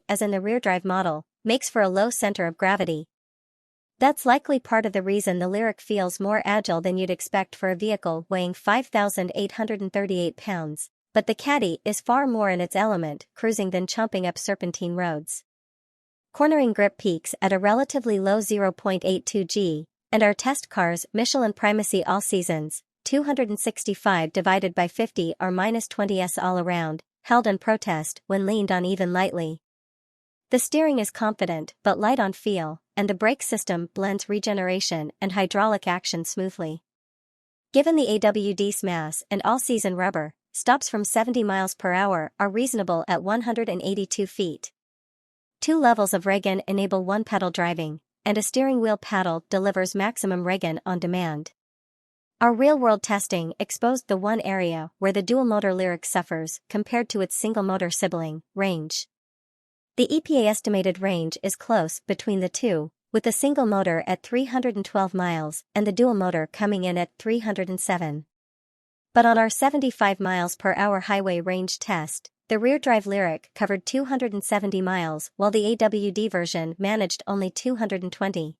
as in the rear-drive model, makes for a low center of gravity. That's likely part of the reason the Lyriq feels more agile than you'd expect for a vehicle weighing 5,838 pounds, but the Caddy is far more in its element, cruising than chomping up serpentine roads. Cornering grip peaks at a relatively low 0.82 g, and our test cars Michelin Primacy all seasons, 265 divided by 50 are -20s all around, held in protest when leaned on even lightly. The steering is confident but light on feel, and the brake system blends regeneration and hydraulic action smoothly. Given the AWD's mass and all-season rubber, stops from 70 miles per hour are reasonable at 182 feet. 2 levels of regen enable one-pedal driving, and a steering wheel paddle delivers maximum regen on demand. Our real-world testing exposed the one area where the dual-motor Lyriq suffers compared to its single-motor sibling, range. The EPA estimated range is close between the two, with the single motor at 312 miles and the dual motor coming in at 307. But on our 75 miles per hour highway range test, the rear-drive Lyriq covered 270 miles while the AWD version managed only 220.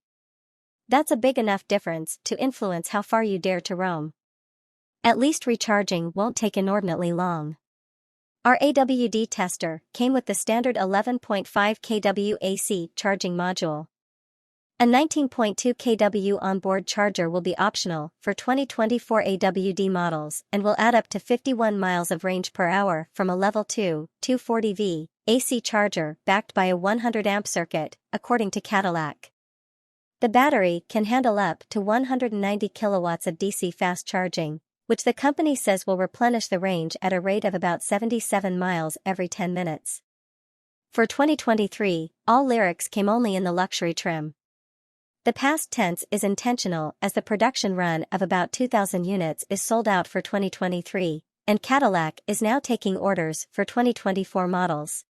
That's a big enough difference to influence how far you dare to roam. At least recharging won't take inordinately long. Our AWD tester came with the standard 11.5 kW AC charging module. A 19.2 kW onboard charger will be optional for 2024 AWD models and will add up to 51 miles of range per hour from a level 2, 240V AC charger backed by a 100 amp circuit, according to Cadillac. The battery can handle up to 190 kilowatts of DC fast charging, which the company says will replenish the range at a rate of about 77 miles every 10 minutes. For 2023, all Lyriqs came only in the luxury trim. The past tense is intentional as the production run of about 2,000 units is sold out for 2023, and Cadillac is now taking orders for 2024 models.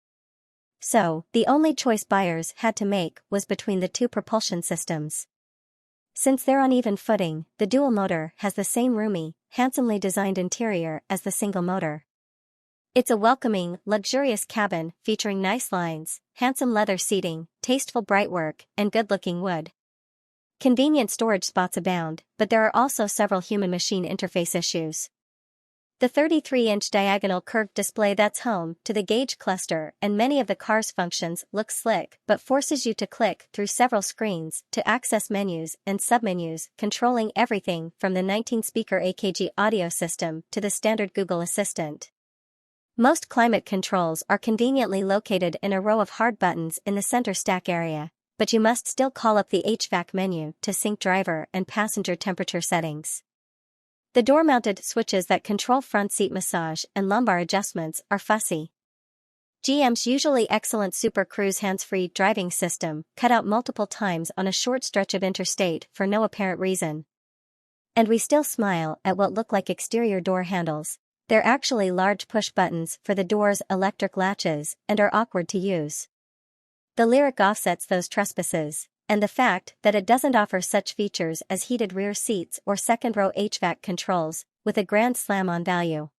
So, the only choice buyers had to make was between the two propulsion systems. Since they're on even footing, the dual motor has the same roomy, handsomely designed interior as the single motor. It's a welcoming, luxurious cabin featuring nice lines, handsome leather seating, tasteful brightwork, and good-looking wood. Convenient storage spots abound, but there are also several human-machine interface issues. The 33-inch diagonal curved display that's home to the gauge cluster and many of the car's functions looks slick but forces you to click through several screens to access menus and submenus, controlling everything from the 19-speaker AKG audio system to the standard Google Assistant. Most climate controls are conveniently located in a row of hard buttons in the center stack area, but you must still call up the HVAC menu to sync driver and passenger temperature settings. The door-mounted switches that control front seat massage and lumbar adjustments are fussy. GM's usually excellent Super Cruise hands-free driving system cut out multiple times on a short stretch of interstate for no apparent reason. And we still smile at what look like exterior door handles. They're actually large push buttons for the door's electric latches and are awkward to use. The Lyriq offsets those trespasses, and the fact that it doesn't offer such features as heated rear seats or second-row HVAC controls, with a grand slam on value.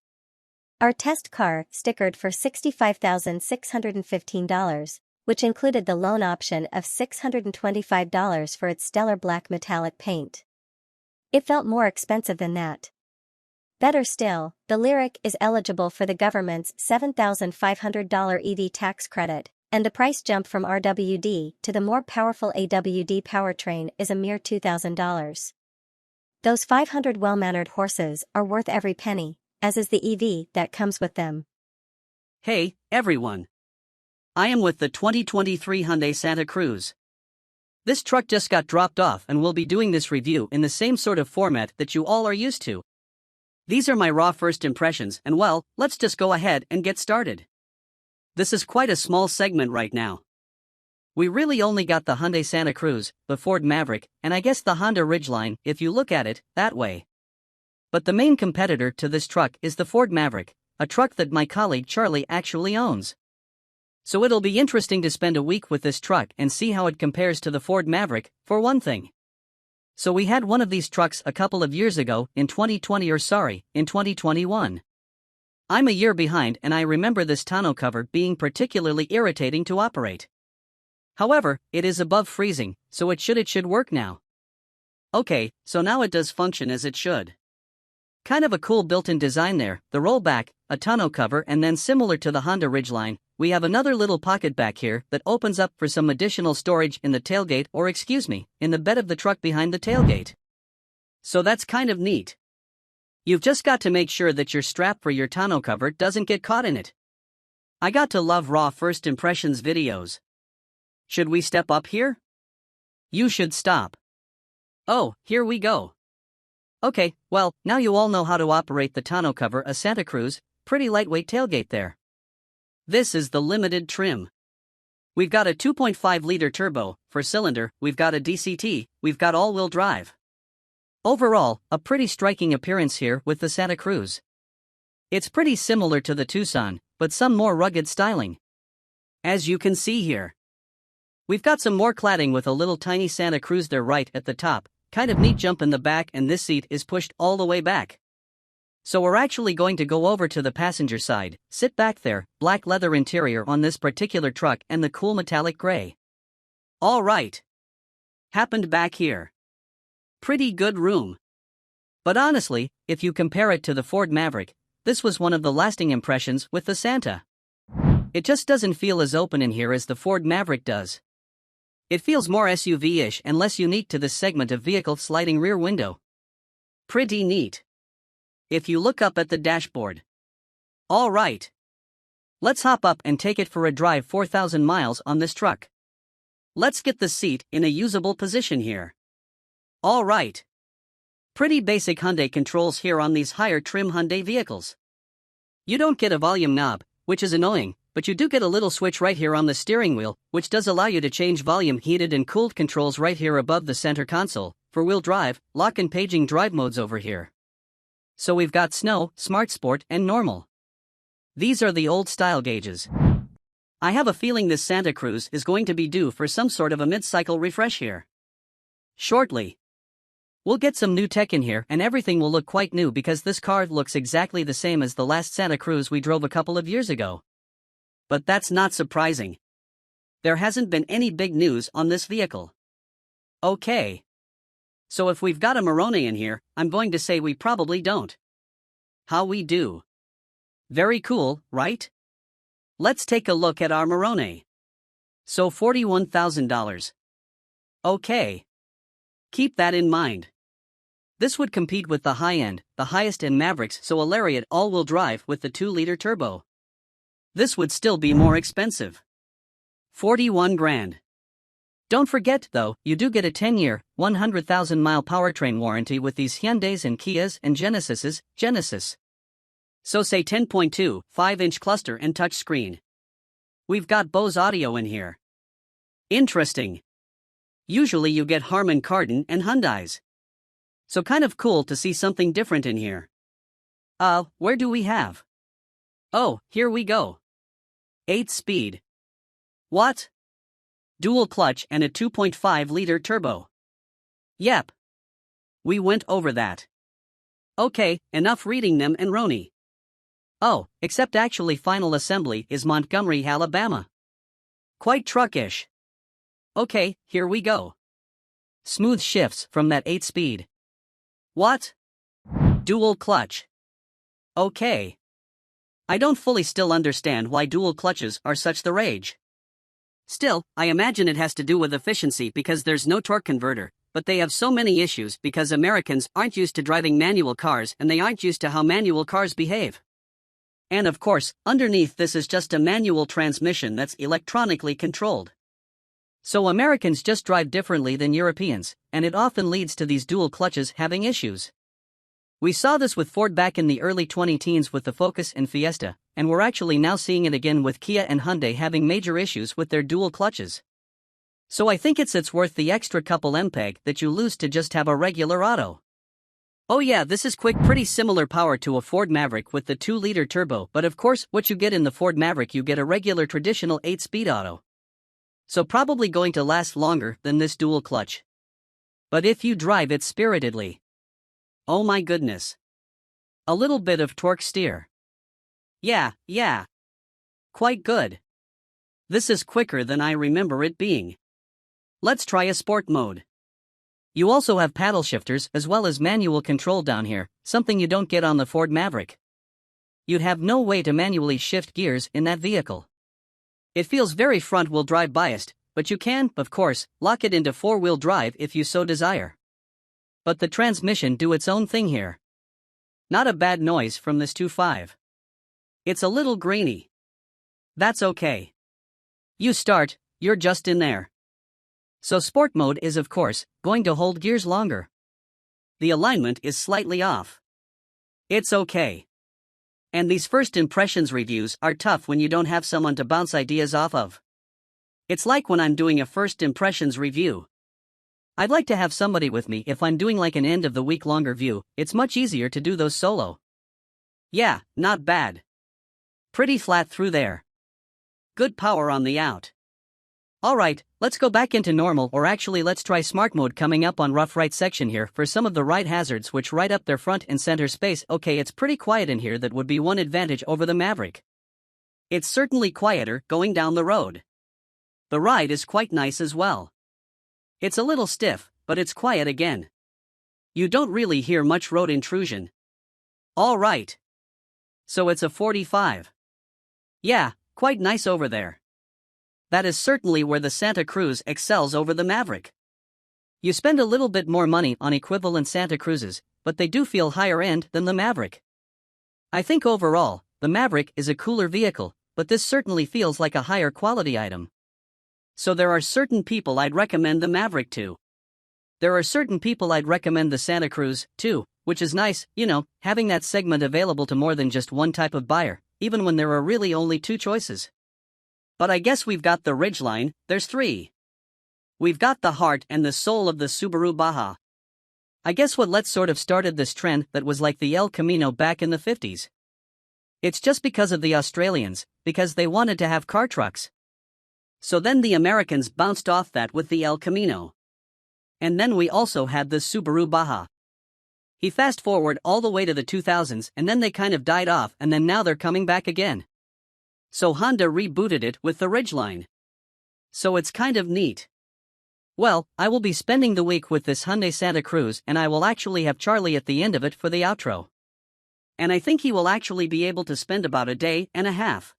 Our test car stickered for $65,615, which included the loan option of $625 for its stellar black metallic paint. It felt more expensive than that. Better still, the Lyriq is eligible for the government's $7,500 EV tax credit, and the price jump from RWD to the more powerful AWD powertrain is a mere $2,000. Those 500 well-mannered horses are worth every penny, as is the EV that comes with them. Hey, everyone. I am with the 2023 Hyundai Santa Cruz. This truck just got dropped off and we'll be doing this review in the same sort of format that you all are used to. These are my raw first impressions and well, let's just go ahead and get started. This is quite a small segment right now. We really only got the Hyundai Santa Cruz, the Ford Maverick, and I guess the Honda Ridgeline if you look at it that way. But the main competitor to this truck is the Ford Maverick, a truck that my colleague Charlie actually owns. So it'll be interesting to spend a week with this truck and see how it compares to the Ford Maverick, for one thing. So we had one of these trucks a couple of years ago in 2021. I'm a year behind and I remember this tonneau cover being particularly irritating to operate. However, it is above freezing, so it should work now. Okay, so now it does function as it should. Kind of a cool built-in design there, the rollback, a tonneau cover, and then similar to the Honda Ridgeline, we have another little pocket back here that opens up for some additional storage in the tailgate, or in the bed of the truck behind the tailgate. So that's kind of neat. You've just got to make sure that your strap for your tonneau cover doesn't get caught in it. I got to love raw first impressions videos. Should we step up here? You should stop. Oh, here we go. Okay, well, now you all know how to operate the tonneau cover, a Santa Cruz, pretty lightweight tailgate there. This is the limited trim. We've got a 2.5-liter turbo, 4-cylinder, we've got a DCT, we've got all-wheel drive. Overall, a pretty striking appearance here with the Santa Cruz. It's pretty similar to the Tucson, but some more rugged styling. As you can see here. We've got some more cladding with a little tiny Santa Cruz there right at the top, kind of neat jump in the back, and this seat is pushed all the way back. So we're actually going to go over to the passenger side, sit back there, black leather interior on this particular truck and the cool metallic gray. Alright. Happened back here. Pretty good room. But honestly, if you compare it to the Ford Maverick, this was one of the lasting impressions with the Santa. It just doesn't feel as open in here as the Ford Maverick does. It feels more SUV-ish and less unique to this segment of vehicle, sliding rear window. Pretty neat. If you look up at the dashboard. Alright. Let's hop up and take it for a drive 4,000 miles on this truck. Let's get the seat in a usable position here. Alright. Pretty basic Hyundai controls here on these higher trim Hyundai vehicles. You don't get a volume knob, which is annoying, but you do get a little switch right here on the steering wheel, which does allow you to change volume, heated and cooled controls right here above the center console, four-wheel drive, lock and paging drive modes over here. So we've got Snow, Smart Sport, and Normal. These are the old style gauges. I have a feeling this Santa Cruz is going to be due for some sort of a mid-cycle refresh here. Shortly. We'll get some new tech in here and everything will look quite new because this car looks exactly the same as the last Santa Cruz we drove a couple of years ago. But that's not surprising. There hasn't been any big news on this vehicle. Okay. So if we've got a Moroni in here, I'm going to say we probably don't. How we do. Very cool, right? Let's take a look at our Moroni. So $41,000. Okay. Keep that in mind. This would compete with the high-end, the highest-end Mavericks, so a Lariat all-wheel drive with the 2-liter turbo. This would still be more expensive. 41 grand. Don't forget though, you do get a 10-year, 100,000-mile powertrain warranty with these Hyundais and Kias and Genesis. So say 10.2, 5-inch cluster and touchscreen. We've got Bose audio in here. Interesting. Usually you get Harman Kardon and Hyundais. So kind of cool to see something different in here. Where do we have? Oh, here we go. 8-speed. What? Dual clutch and a 2.5-liter turbo. Yep. We went over that. Okay, enough reading them and Roni. Oh, except actually final assembly is Montgomery, Alabama. Quite truckish. Okay, here we go. Smooth shifts from that 8-speed. What? Dual clutch. Okay. I don't fully still understand why dual clutches are such the rage. Still, I imagine it has to do with efficiency because there's no torque converter, but they have so many issues because Americans aren't used to driving manual cars and they aren't used to how manual cars behave. And of course, underneath this is just a manual transmission that's electronically controlled. So Americans just drive differently than Europeans, and it often leads to these dual clutches having issues. We saw this with Ford back in the early 2010s with the Focus and Fiesta, and we're actually now seeing it again with Kia and Hyundai having major issues with their dual clutches. So I think it's worth the extra couple MPEG that you lose to just have a regular auto. Oh yeah, this is quick, pretty similar power to a Ford Maverick with the 2-liter turbo, but of course what you get in the Ford Maverick you get a regular traditional 8-speed auto. So probably going to last longer than this dual clutch. But if you drive it spiritedly. Oh my goodness. A little bit of torque steer. Yeah. Quite good. This is quicker than I remember it being. Let's try a sport mode. You also have paddle shifters as well as manual control down here, something you don't get on the Ford Maverick. You'd have no way to manually shift gears in that vehicle. It feels very front-wheel drive biased, but you can, of course, lock it into four-wheel drive if you so desire. But the transmission do its own thing here. Not a bad noise from this 2.5. It's a little grainy. That's okay. You start, you're just in there. So sport mode is of course going to hold gears longer. The alignment is slightly off. It's okay. And these first impressions reviews are tough when you don't have someone to bounce ideas off of. It's like when I'm doing a first impressions review. I'd like to have somebody with me if I'm doing like an end of the week longer view. It's much easier to do those solo. Yeah, not bad. Pretty flat through there. Good power on the out. Alright, let's go back into normal, or actually let's try smart mode coming up on rough right section here for some of the right hazards which right up their front and center space. Okay, it's pretty quiet in here. That would be one advantage over the Maverick. It's certainly quieter going down the road. The ride is quite nice as well. It's a little stiff, but it's quiet again. You don't really hear much road intrusion. Alright. So it's a 45. Yeah, quite nice over there. That is certainly where the Santa Cruz excels over the Maverick. You spend a little bit more money on equivalent Santa Cruzes, but they do feel higher end than the Maverick. I think overall, the Maverick is a cooler vehicle, but this certainly feels like a higher quality item. So there are certain people I'd recommend the Maverick to. There are certain people I'd recommend the Santa Cruz to, which is nice, having that segment available to more than just one type of buyer, even when there are really only two choices. But I guess we've got the Ridgeline, there's three. We've got the heart and the soul of the Subaru Baja. I guess what sort of started this trend that was like the El Camino back in the 50s. It's just because of the Australians, because they wanted to have car trucks. So then the Americans bounced off that with the El Camino. And then we also had the Subaru Baja. He fast forward all the way to the 2000s and then they kind of died off, and then now they're coming back again. So Honda rebooted it with the Ridgeline. So it's kind of neat. Well, I will be spending the week with this Hyundai Santa Cruz, and I will actually have Charlie at the end of it for the outro. And I think he will actually be able to spend about a day and a half.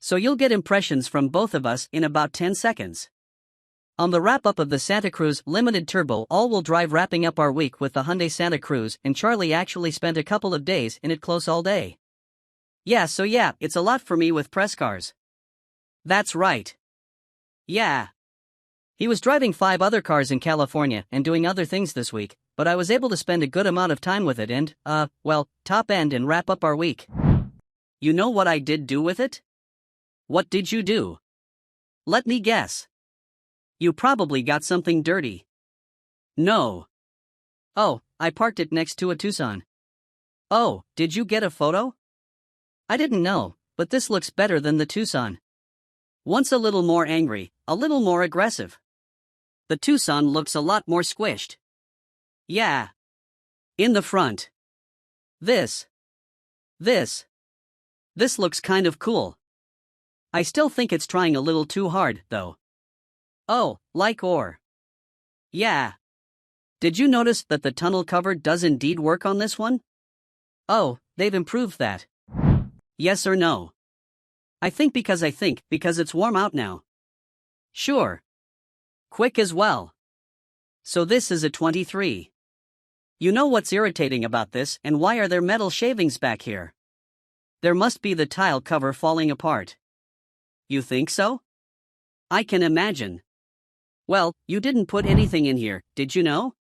So you'll get impressions from both of us in about 10 seconds. On the wrap-up of the Santa Cruz Limited Turbo all-wheel drive, wrapping up our week with the Hyundai Santa Cruz, and Charlie actually spent a couple of days in it close all day. Yeah, it's a lot for me with press cars. That's right. Yeah. He was driving 5 other cars in California and doing other things this week, but I was able to spend a good amount of time with it and, top end and wrap up our week. You know what I did do with it? What did you do? Let me guess. You probably got something dirty. No. Oh, I parked it next to a Tucson. Oh, did you get a photo? I didn't know, but this looks better than the Tucson. Once a little more angry, a little more aggressive. The Tucson looks a lot more squished. Yeah. In the front. This looks kind of cool. I still think it's trying a little too hard, though. Oh, yeah. Did you notice that the tunnel cover does indeed work on this one? Oh, they've improved that. Yes or no? I think because it's warm out now. Sure. Quick as well. So this is a 23. You know what's irritating about this, and why are there metal shavings back here? There must be the tile cover falling apart. You think so? I can imagine. Well, you didn't put anything in here, did you know?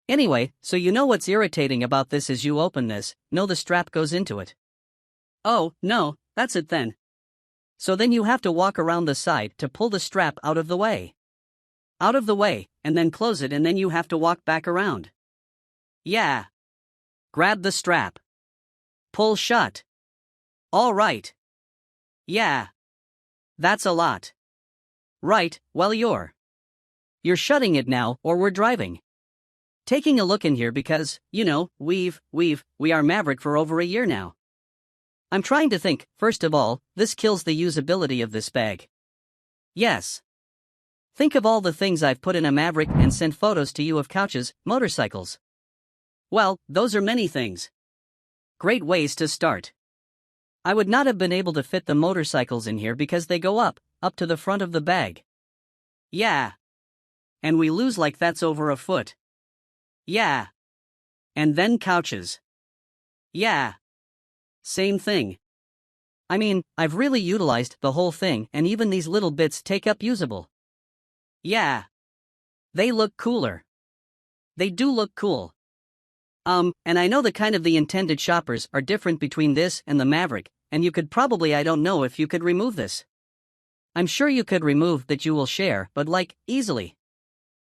Anyway, so you know what's irritating about this is you open this, the strap goes into it. Oh, no, that's it then. So then you have to walk around the side to pull the strap out of the way. And then close it, and then you have to walk back around. Yeah. Grab the strap. Pull shut. All right. Yeah. That's a lot. Right, well you're shutting it now, or we're driving. Taking a look in here because, we are Maverick for over a year now. I'm trying to think. First of all, this kills the usability of this bag. Yes. Think of all the things I've put in a Maverick and sent photos to you of couches, motorcycles. Well, those are many things. Great ways to start. I would not have been able to fit the motorcycles in here because they go up to the front of the bag. Yeah. And we lose like that's over a foot. Yeah. And then couches. Yeah. Same thing. I mean, I've really utilized the whole thing, and even these little bits take up usable. Yeah. They look cooler. They do look cool. And I know the intended shoppers are different between this and the Maverick, and you could probably, I don't know if you could remove this. I'm sure you could remove that you will share, but like, easily.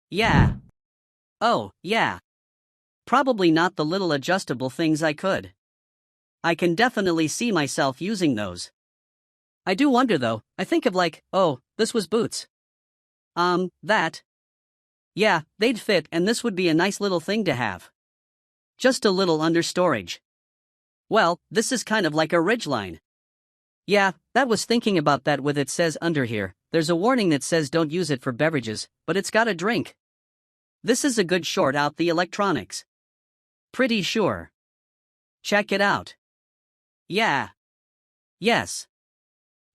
Yeah. Oh, yeah. Probably not the little adjustable things I could. I can definitely see myself using those. I do wonder though, I think of like, oh, this was boots. That. Yeah, they'd fit, and this would be a nice little thing to have. Just a little under storage. Well, this is kind of like a ridgeline. Yeah, that was thinking about that with it says under here, there's a warning that says don't use it for beverages, but it's got a drink. This is a good short out the electronics. Pretty sure. Check it out. Yeah. Yes.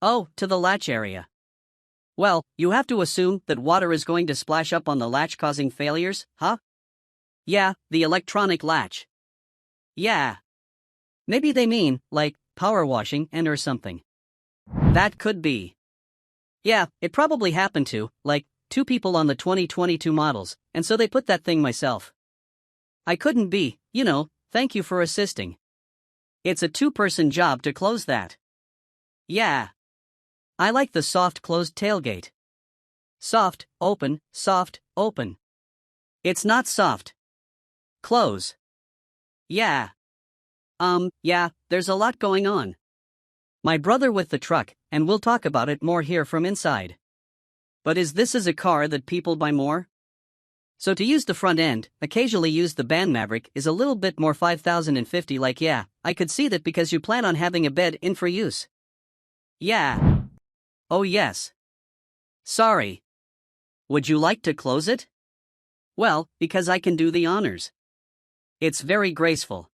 Oh, to the latch area. Well, you have to assume that water is going to splash up on the latch causing failures, huh? Yeah, the electronic latch. Yeah. Maybe they mean, like, power washing and or something. That could be. Yeah, it probably happened to, like, 2 people on the 2022 models, and so they put that thing myself. I couldn't be, thank you for assisting. It's a 2-person job to close that. Yeah. I like the soft closed tailgate. Soft, open, soft, open. It's not soft. Close. Yeah. Yeah, there's a lot going on. My brother with the truck, and we'll talk about it more here from inside. But is this as a car that people buy more? So to use the front end, occasionally use the band Maverick is a little bit more 5,050 like yeah, I could see that because you plan on having a bed in for use. Yeah. Oh yes. Sorry. Would you like to close it? Well, because I can do the honors. It's very graceful.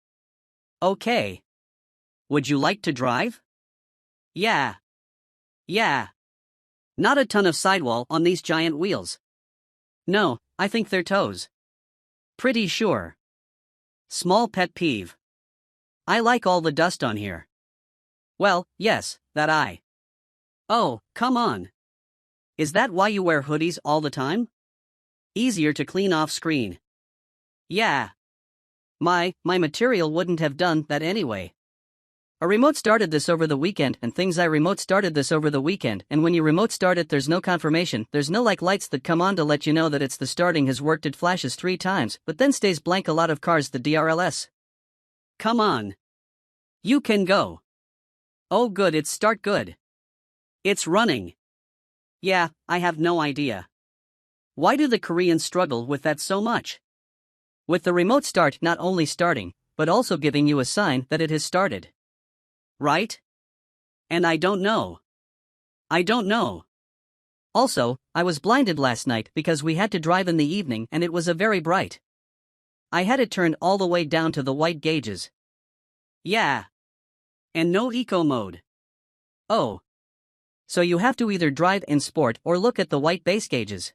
Okay. Would you like to drive? Yeah. Yeah. Not a ton of sidewall on these giant wheels. No, I think they're toes. Pretty sure. Small pet peeve. I like all the dust on here. Well, yes, that I. Oh, come on. Is that why you wear hoodies all the time? Easier to clean off screen. Yeah. My material wouldn't have done that anyway. A remote started this over the weekend, and things I remote started this over the weekend, and when you remote start it there's no confirmation, there's no like lights that come on to let you know that it's the starting has worked, it flashes 3 times, but then stays blank. A lot of cars the DRLS. Come on. You can go. Oh good, it's start good. It's running. Yeah, I have no idea. Why do the Koreans struggle with that so much? With the remote start not only starting, but also giving you a sign that it has started. Right? And I don't know. I don't know. Also, I was blinded last night because we had to drive in the evening and it was a very bright. I had it turned all the way down to the white gauges. Yeah. And no eco mode. Oh. So you have to either drive in sport or look at the white base gauges.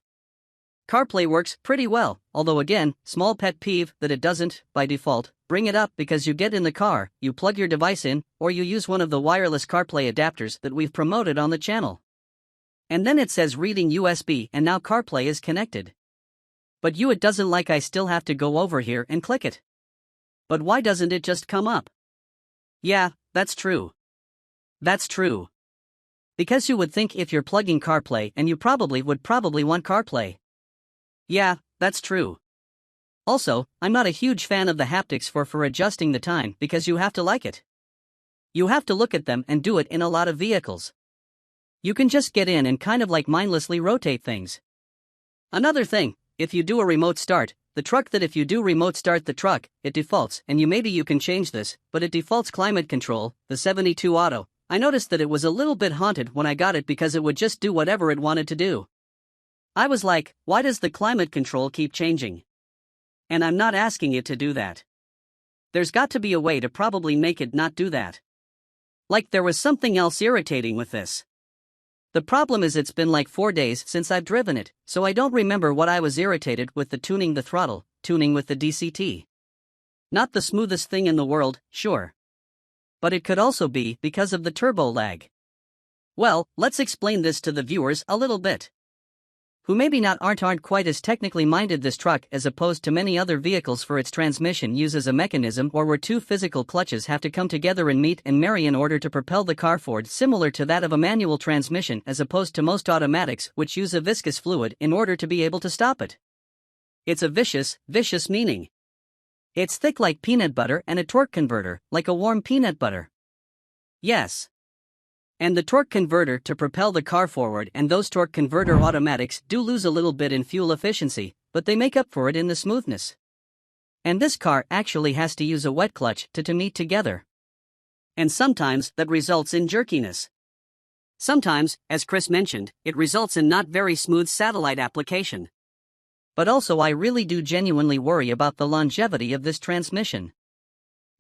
CarPlay works pretty well, although again, small pet peeve that it doesn't, by default, bring it up because you get in the car, you plug your device in, or you use one of the wireless CarPlay adapters that we've promoted on the channel. And then it says reading USB and now CarPlay is connected. But it doesn't, like I still have to go over here and click it. But why doesn't it just come up? Yeah, that's true. That's true. Because you would think if you're plugging CarPlay and you would probably want CarPlay. Yeah, that's true. Also, I'm not a huge fan of the haptics for adjusting the time because you have to like it. You have to look at them and do it in a lot of vehicles. You can just get in and kind of like mindlessly rotate things. Another thing, if you do a remote start, the truck that if you do remote start the truck, it defaults, and maybe you can change this, but it defaults climate control, the 72 Auto. I noticed that it was a little bit haunted when I got it because it would just do whatever it wanted to do. I was like, why does the climate control keep changing? And I'm not asking it to do that. There's got to be a way to probably make it not do that. Like there was something else irritating with this. The problem is it's been like 4 days since I've driven it, so I don't remember what I was irritated with the tuning the throttle, tuning with the DCT. Not the smoothest thing in the world, sure. But it could also be because of the turbo lag. Well, let's explain this to the viewers a little bit. Who maybe aren't quite as technically minded. This truck, as opposed to many other vehicles, for its transmission uses a mechanism or where two physical clutches have to come together and meet and marry in order to propel the car forward, similar to that of a manual transmission as opposed to most automatics which use a viscous fluid in order to be able to stop it. It's a vicious meaning. It's thick like peanut butter and a torque converter, like a warm peanut butter. Yes. And the torque converter to propel the car forward, and those torque converter automatics do lose a little bit in fuel efficiency, but they make up for it in the smoothness. And this car actually has to use a wet clutch to meet together. And sometimes that results in jerkiness. Sometimes, as Chris mentioned, it results in not very smooth satellite application. But also I really do genuinely worry about the longevity of this transmission.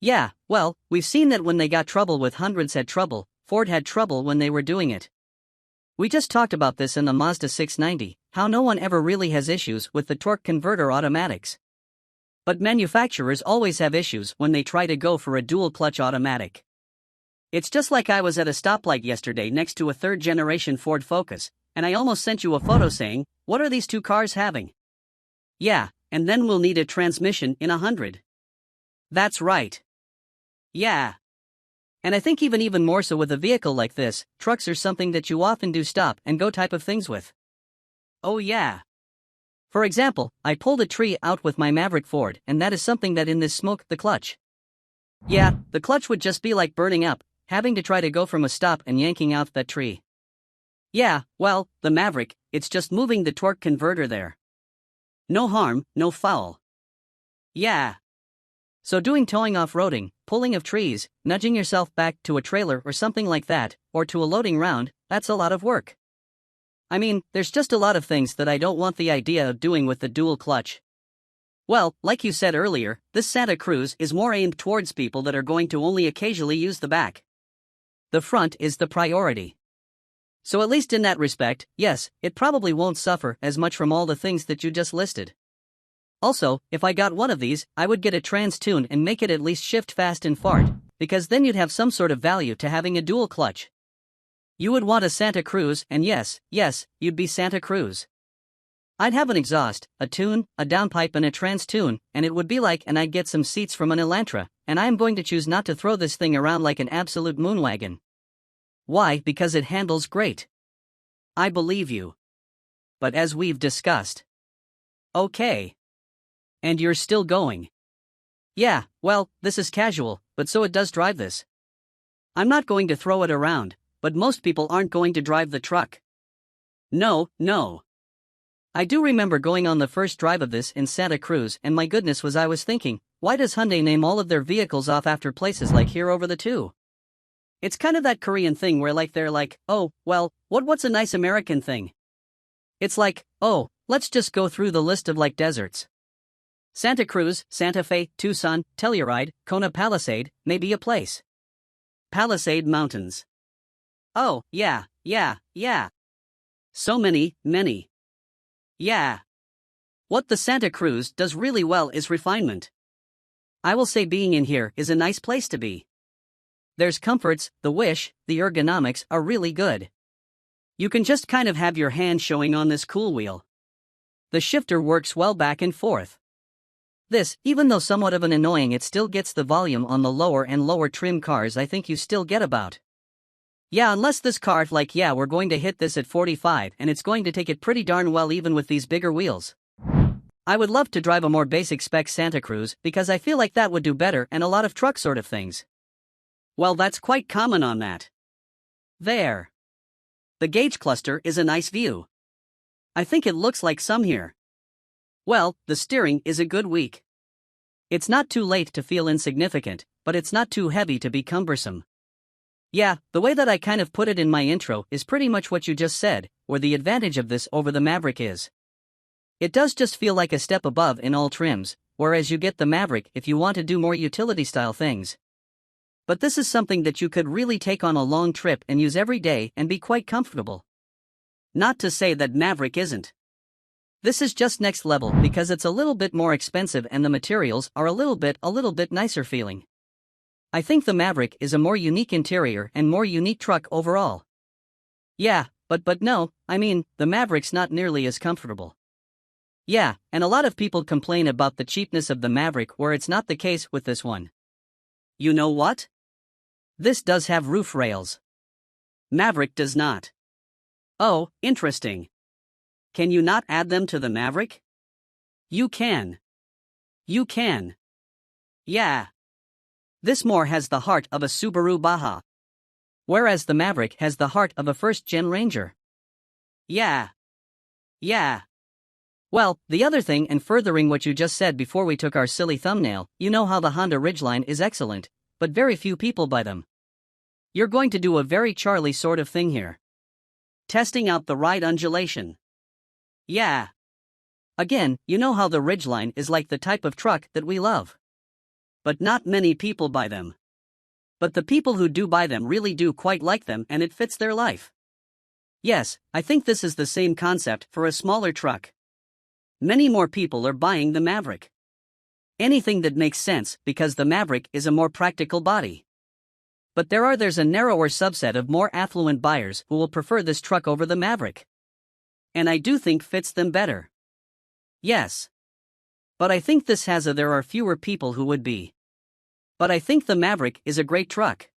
Yeah, well, we've seen that when they got trouble with hundreds had trouble, Ford had trouble when they were doing it. We just talked about this in the Mazda 690, how no one ever really has issues with the torque converter automatics. But manufacturers always have issues when they try to go for a dual clutch automatic. It's just like I was at a stoplight yesterday next to a third-generation Ford Focus, and I almost sent you a photo saying, what are these two cars having? Yeah, and then we'll need a transmission in 100. That's right. Yeah. And I think even more so with a vehicle like this, trucks are something that you often do stop and go type of things with. Oh yeah. For example, I pulled a tree out with my Maverick Ford, and that is something that in this smoke, the clutch. Yeah, the clutch would just be like burning up, having to try to go from a stop and yanking out that tree. Yeah, well, the Maverick, it's just moving the torque converter there. No harm, no foul. Yeah. So doing towing off-roading, pulling of trees, nudging yourself back to a trailer or something like that, or to a loading round, that's a lot of work. I mean, there's just a lot of things that I don't want the idea of doing with the dual clutch. Well, like you said earlier, this Santa Cruz is more aimed towards people that are going to only occasionally use the back. The front is the priority. So at least in that respect, yes, it probably won't suffer as much from all the things that you just listed. Also, if I got one of these, I would get a trans tune and make it at least shift fast and fart, because then you'd have some sort of value to having a dual clutch. You would want a Santa Cruz, and yes, you'd be Santa Cruz. I'd have an exhaust, a tune, a downpipe and a trans tune, and it would be like, and I'd get some seats from an Elantra, and I am going to choose not to throw this thing around like an absolute moonwagon. Why? Because it handles great. I believe you. But as we've discussed. Okay. And you're still going. Yeah, well, this is casual, but so it does drive this. I'm not going to throw it around, but most people aren't going to drive the truck. No. I do remember going on the first drive of this in Santa Cruz, and my goodness was I was thinking, why does Hyundai name all of their vehicles off after places like here over the two? It's kind of that Korean thing where like they're like, oh, well, what's a nice American thing? It's like, oh, let's just go through the list of like deserts. Santa Cruz, Santa Fe, Tucson, Telluride, Kona Palisade, may be a place. Palisade Mountains. Oh, yeah. So many. Yeah. What the Santa Cruz does really well is refinement. I will say being in here is a nice place to be. There's comforts, the ergonomics are really good. You can just kind of have your hand showing on this cool wheel. The shifter works well back and forth. This, even though somewhat of an annoying, it still gets the volume on the lower and lower trim cars I think you still get about. Yeah, unless this car like we're going to hit this at 45 and it's going to take it pretty darn well even with these bigger wheels. I would love to drive a more basic spec Santa Cruz because I feel like that would do better and a lot of truck sort of things. Well, that's quite common on that. There. The gauge cluster is a nice view. I think it looks like some here. Well, the steering is a good week. It's not too late to feel insignificant, but it's not too heavy to be cumbersome. Yeah, the way that I kind of put it in my intro is pretty much what you just said, where the advantage of this over the Maverick is. It does just feel like a step above in all trims, whereas you get the Maverick if you want to do more utility-style things. But this is something that you could really take on a long trip and use every day and be quite comfortable. Not to say that Maverick isn't. This is just next level because it's a little bit more expensive and the materials are a little bit nicer feeling. I think the Maverick is a more unique interior and more unique truck overall. Yeah, but no, I mean, the Maverick's not nearly as comfortable. Yeah, and a lot of people complain about the cheapness of the Maverick where it's not the case with this one. You know what? This does have roof rails. Maverick does not. Oh, interesting. Can you not add them to the Maverick? You can. You can. Yeah. This more has the heart of a Subaru Baja. Whereas the Maverick has the heart of a first-gen Ranger. Yeah. Yeah. Well, the other thing and furthering what you just said before we took our silly thumbnail, you know how the Honda Ridgeline is excellent, but very few people buy them. You're going to do a very Charlie sort of thing here. Testing out the ride undulation. Yeah. Again, you know how the Ridgeline is like the type of truck that we love. But not many people buy them. But the people who do buy them really do quite like them and it fits their life. Yes, I think this is the same concept for a smaller truck. Many more people are buying the Maverick. Anything that makes sense because the Maverick is a more practical body. But there's a narrower subset of more affluent buyers who will prefer this truck over the Maverick. And I do think fits them better. Yes. But I think there are fewer people who would be. But I think the Maverick is a great truck.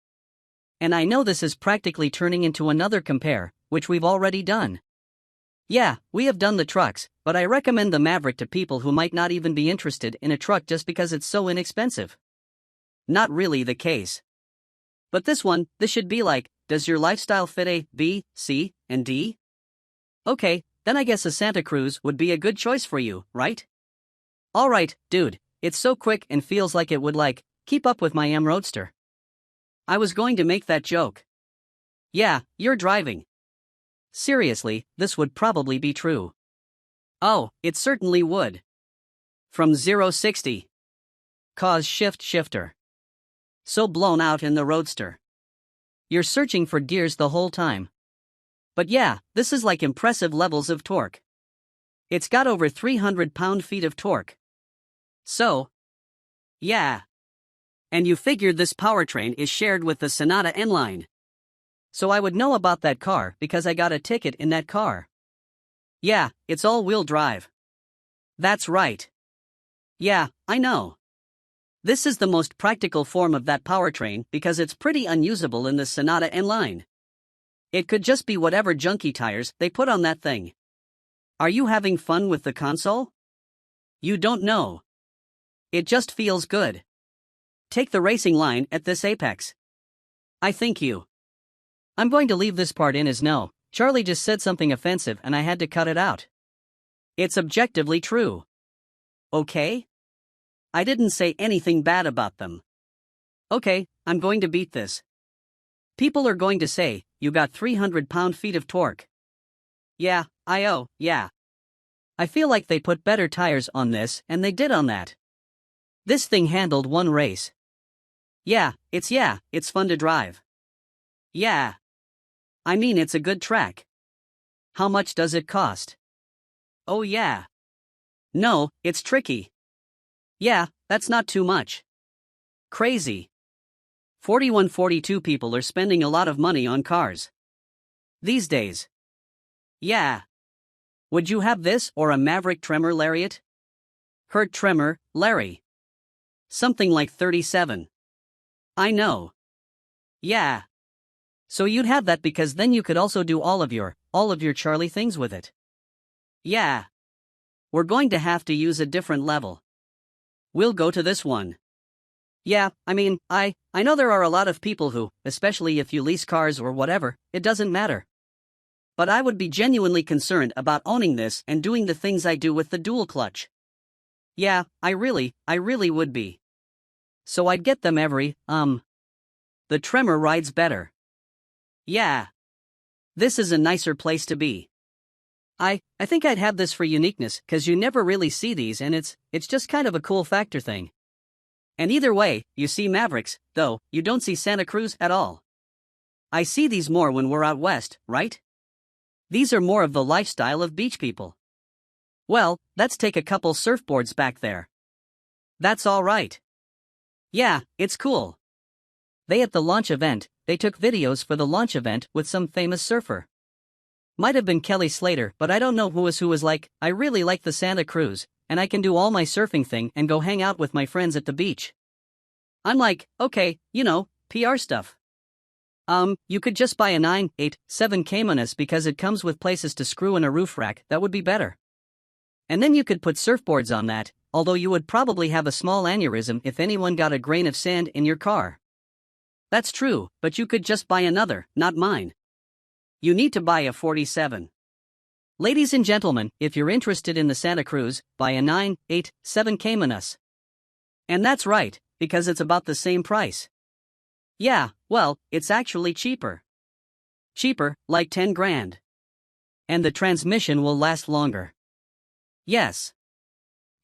And I know this is practically turning into another compare, which we've already done. Yeah, we have done the trucks, but I recommend the Maverick to people who might not even be interested in a truck just because it's so inexpensive. Not really the case. But this should be like, does your lifestyle fit A, B, C, and D? Okay, then I guess a Santa Cruz would be a good choice for you, right? Alright, dude, it's so quick and feels like it would keep up with my M Roadster. I was going to make that joke. Yeah, you're driving. Seriously, this would probably be true. Oh, it certainly would. From 0-60. Cause shifter. So blown out in the Roadster. You're searching for gears the whole time. But yeah, this is like impressive levels of torque. It's got over 300 pound-feet of torque. So, yeah. And you figured this powertrain is shared with the Sonata N-Line. So I would know about that car because I got a ticket in that car. Yeah, it's all-wheel drive. That's right. Yeah, I know. This is the most practical form of that powertrain because it's pretty unusable in the Sonata N-Line. It could just be whatever junky tires they put on that thing. Are you having fun with the console? You don't know. It just feels good. Take the racing line at this apex. I think you. I'm going to leave this part in as no, Charlie just said something offensive and I had to cut it out. It's objectively true. Okay? I didn't say anything bad about them. Okay, I'm going to beat this. People are going to say, you got 300 pound-feet of torque. Yeah, yeah. I feel like they put better tires on this and they did on that. This thing handled one race. Yeah, it's fun to drive. Yeah. I mean it's a good track. How much does it cost? Oh yeah. No, it's tricky. Yeah, that's not too much. Crazy. 42 people are spending a lot of money on cars. These days. Yeah. Would you have this or a Maverick Tremor Lariat? Hurt Tremor, Larry. Something like 37. I know. Yeah. So you'd have that because then you could also do all of your Charlie things with it. Yeah. We're going to have to use a different level. We'll go to this one. Yeah, I mean, I know there are a lot of people who, especially if you lease cars or whatever, it doesn't matter. But I would be genuinely concerned about owning this and doing the things I do with the dual clutch. Yeah, I really would be. So I'd get them every, the Tremor rides better. Yeah. This is a nicer place to be. I think I'd have this for uniqueness, 'cause you never really see these and it's just kind of a cool factor thing. And either way, you see Mavericks, though, you don't see Santa Cruz at all. I see these more when we're out west, right? These are more of the lifestyle of beach people. Well, let's take a couple surfboards back there. That's all right. Yeah, it's cool. They at the launch event, they took videos for the launch event with some famous surfer. Might have been Kelly Slater, but I don't know who was like, I really like the Santa Cruz, and I can do all my surfing thing and go hang out with my friends at the beach. I'm like, okay, PR stuff. You could just buy a 987 Caymanas because it comes with places to screw in a roof rack, that would be better. And then you could put surfboards on that, although you would probably have a small aneurysm if anyone got a grain of sand in your car. That's true, but you could just buy another, not mine. You need to buy a 47. Ladies and gentlemen, if you're interested in the Santa Cruz, buy a 987 Caymanas. And that's right, because it's about the same price. Yeah, well, it's actually cheaper. Cheaper, like 10 grand. And the transmission will last longer. Yes.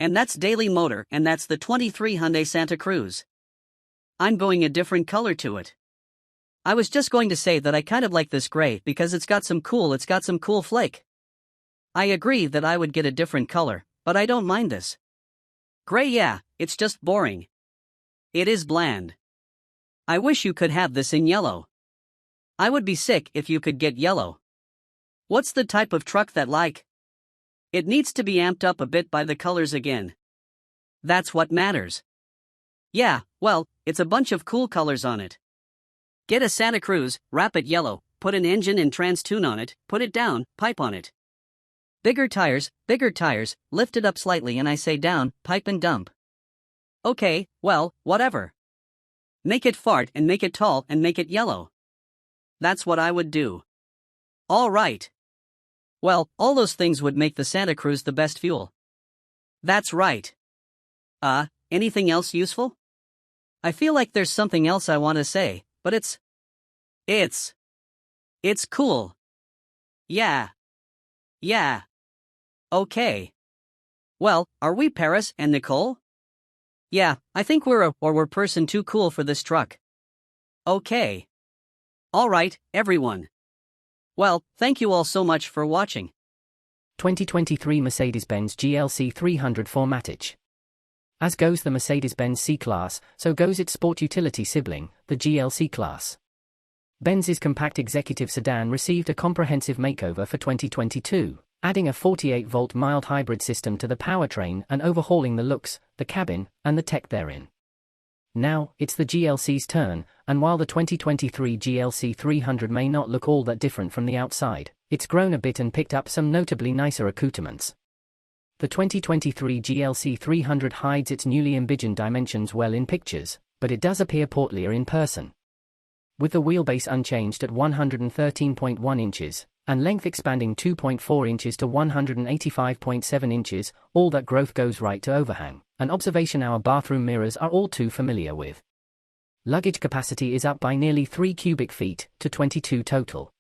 And that's Daily Motor, and that's the 23 Hyundai Santa Cruz. I'm going a different color to it. I was just going to say that I kind of like this gray because it's got some cool flake. I agree that I would get a different color, but I don't mind this. Gray, yeah, it's just boring. It is bland. I wish you could have this in yellow. I would be sick if you could get yellow. What's the type of truck that like? It needs to be amped up a bit by the colors again. That's what matters. Yeah, well, it's a bunch of cool colors on it. Get a Santa Cruz, wrap it yellow, put an engine and trans tune on it, put it down, pipe on it. Bigger tires, lift it up slightly and I say down, pipe and dump. Okay, well, whatever. Make it fart and make it tall and make it yellow. That's what I would do. All right. Well, all those things would make the Santa Cruz the best fuel. That's right. Anything else useful? I feel like there's something else I want to say, but it's cool. Yeah. Okay. Well, are we Paris and Nicole? Yeah, I think we're person too cool for this truck. Okay. All right, everyone. Well, thank you all so much for watching. 2023 Mercedes-Benz GLC 300 Formatage. As goes the Mercedes-Benz C-Class, so goes its sport utility sibling, the GLC Class. Benz's compact executive sedan received a comprehensive makeover for 2022, adding a 48-volt mild hybrid system to the powertrain and overhauling the looks, the cabin, and the tech therein. Now, it's the GLC's turn, and while the 2023 GLC 300 may not look all that different from the outside, it's grown a bit and picked up some notably nicer accoutrements. The 2023 GLC 300 hides its newly envisioned dimensions well in pictures, but it does appear portlier in person. With the wheelbase unchanged at 113.1 inches, and length expanding 2.4 inches to 185.7 inches, all that growth goes right to overhang, an observation our bathroom mirrors are all too familiar with. Luggage capacity is up by nearly 3 cubic feet, to 22 total.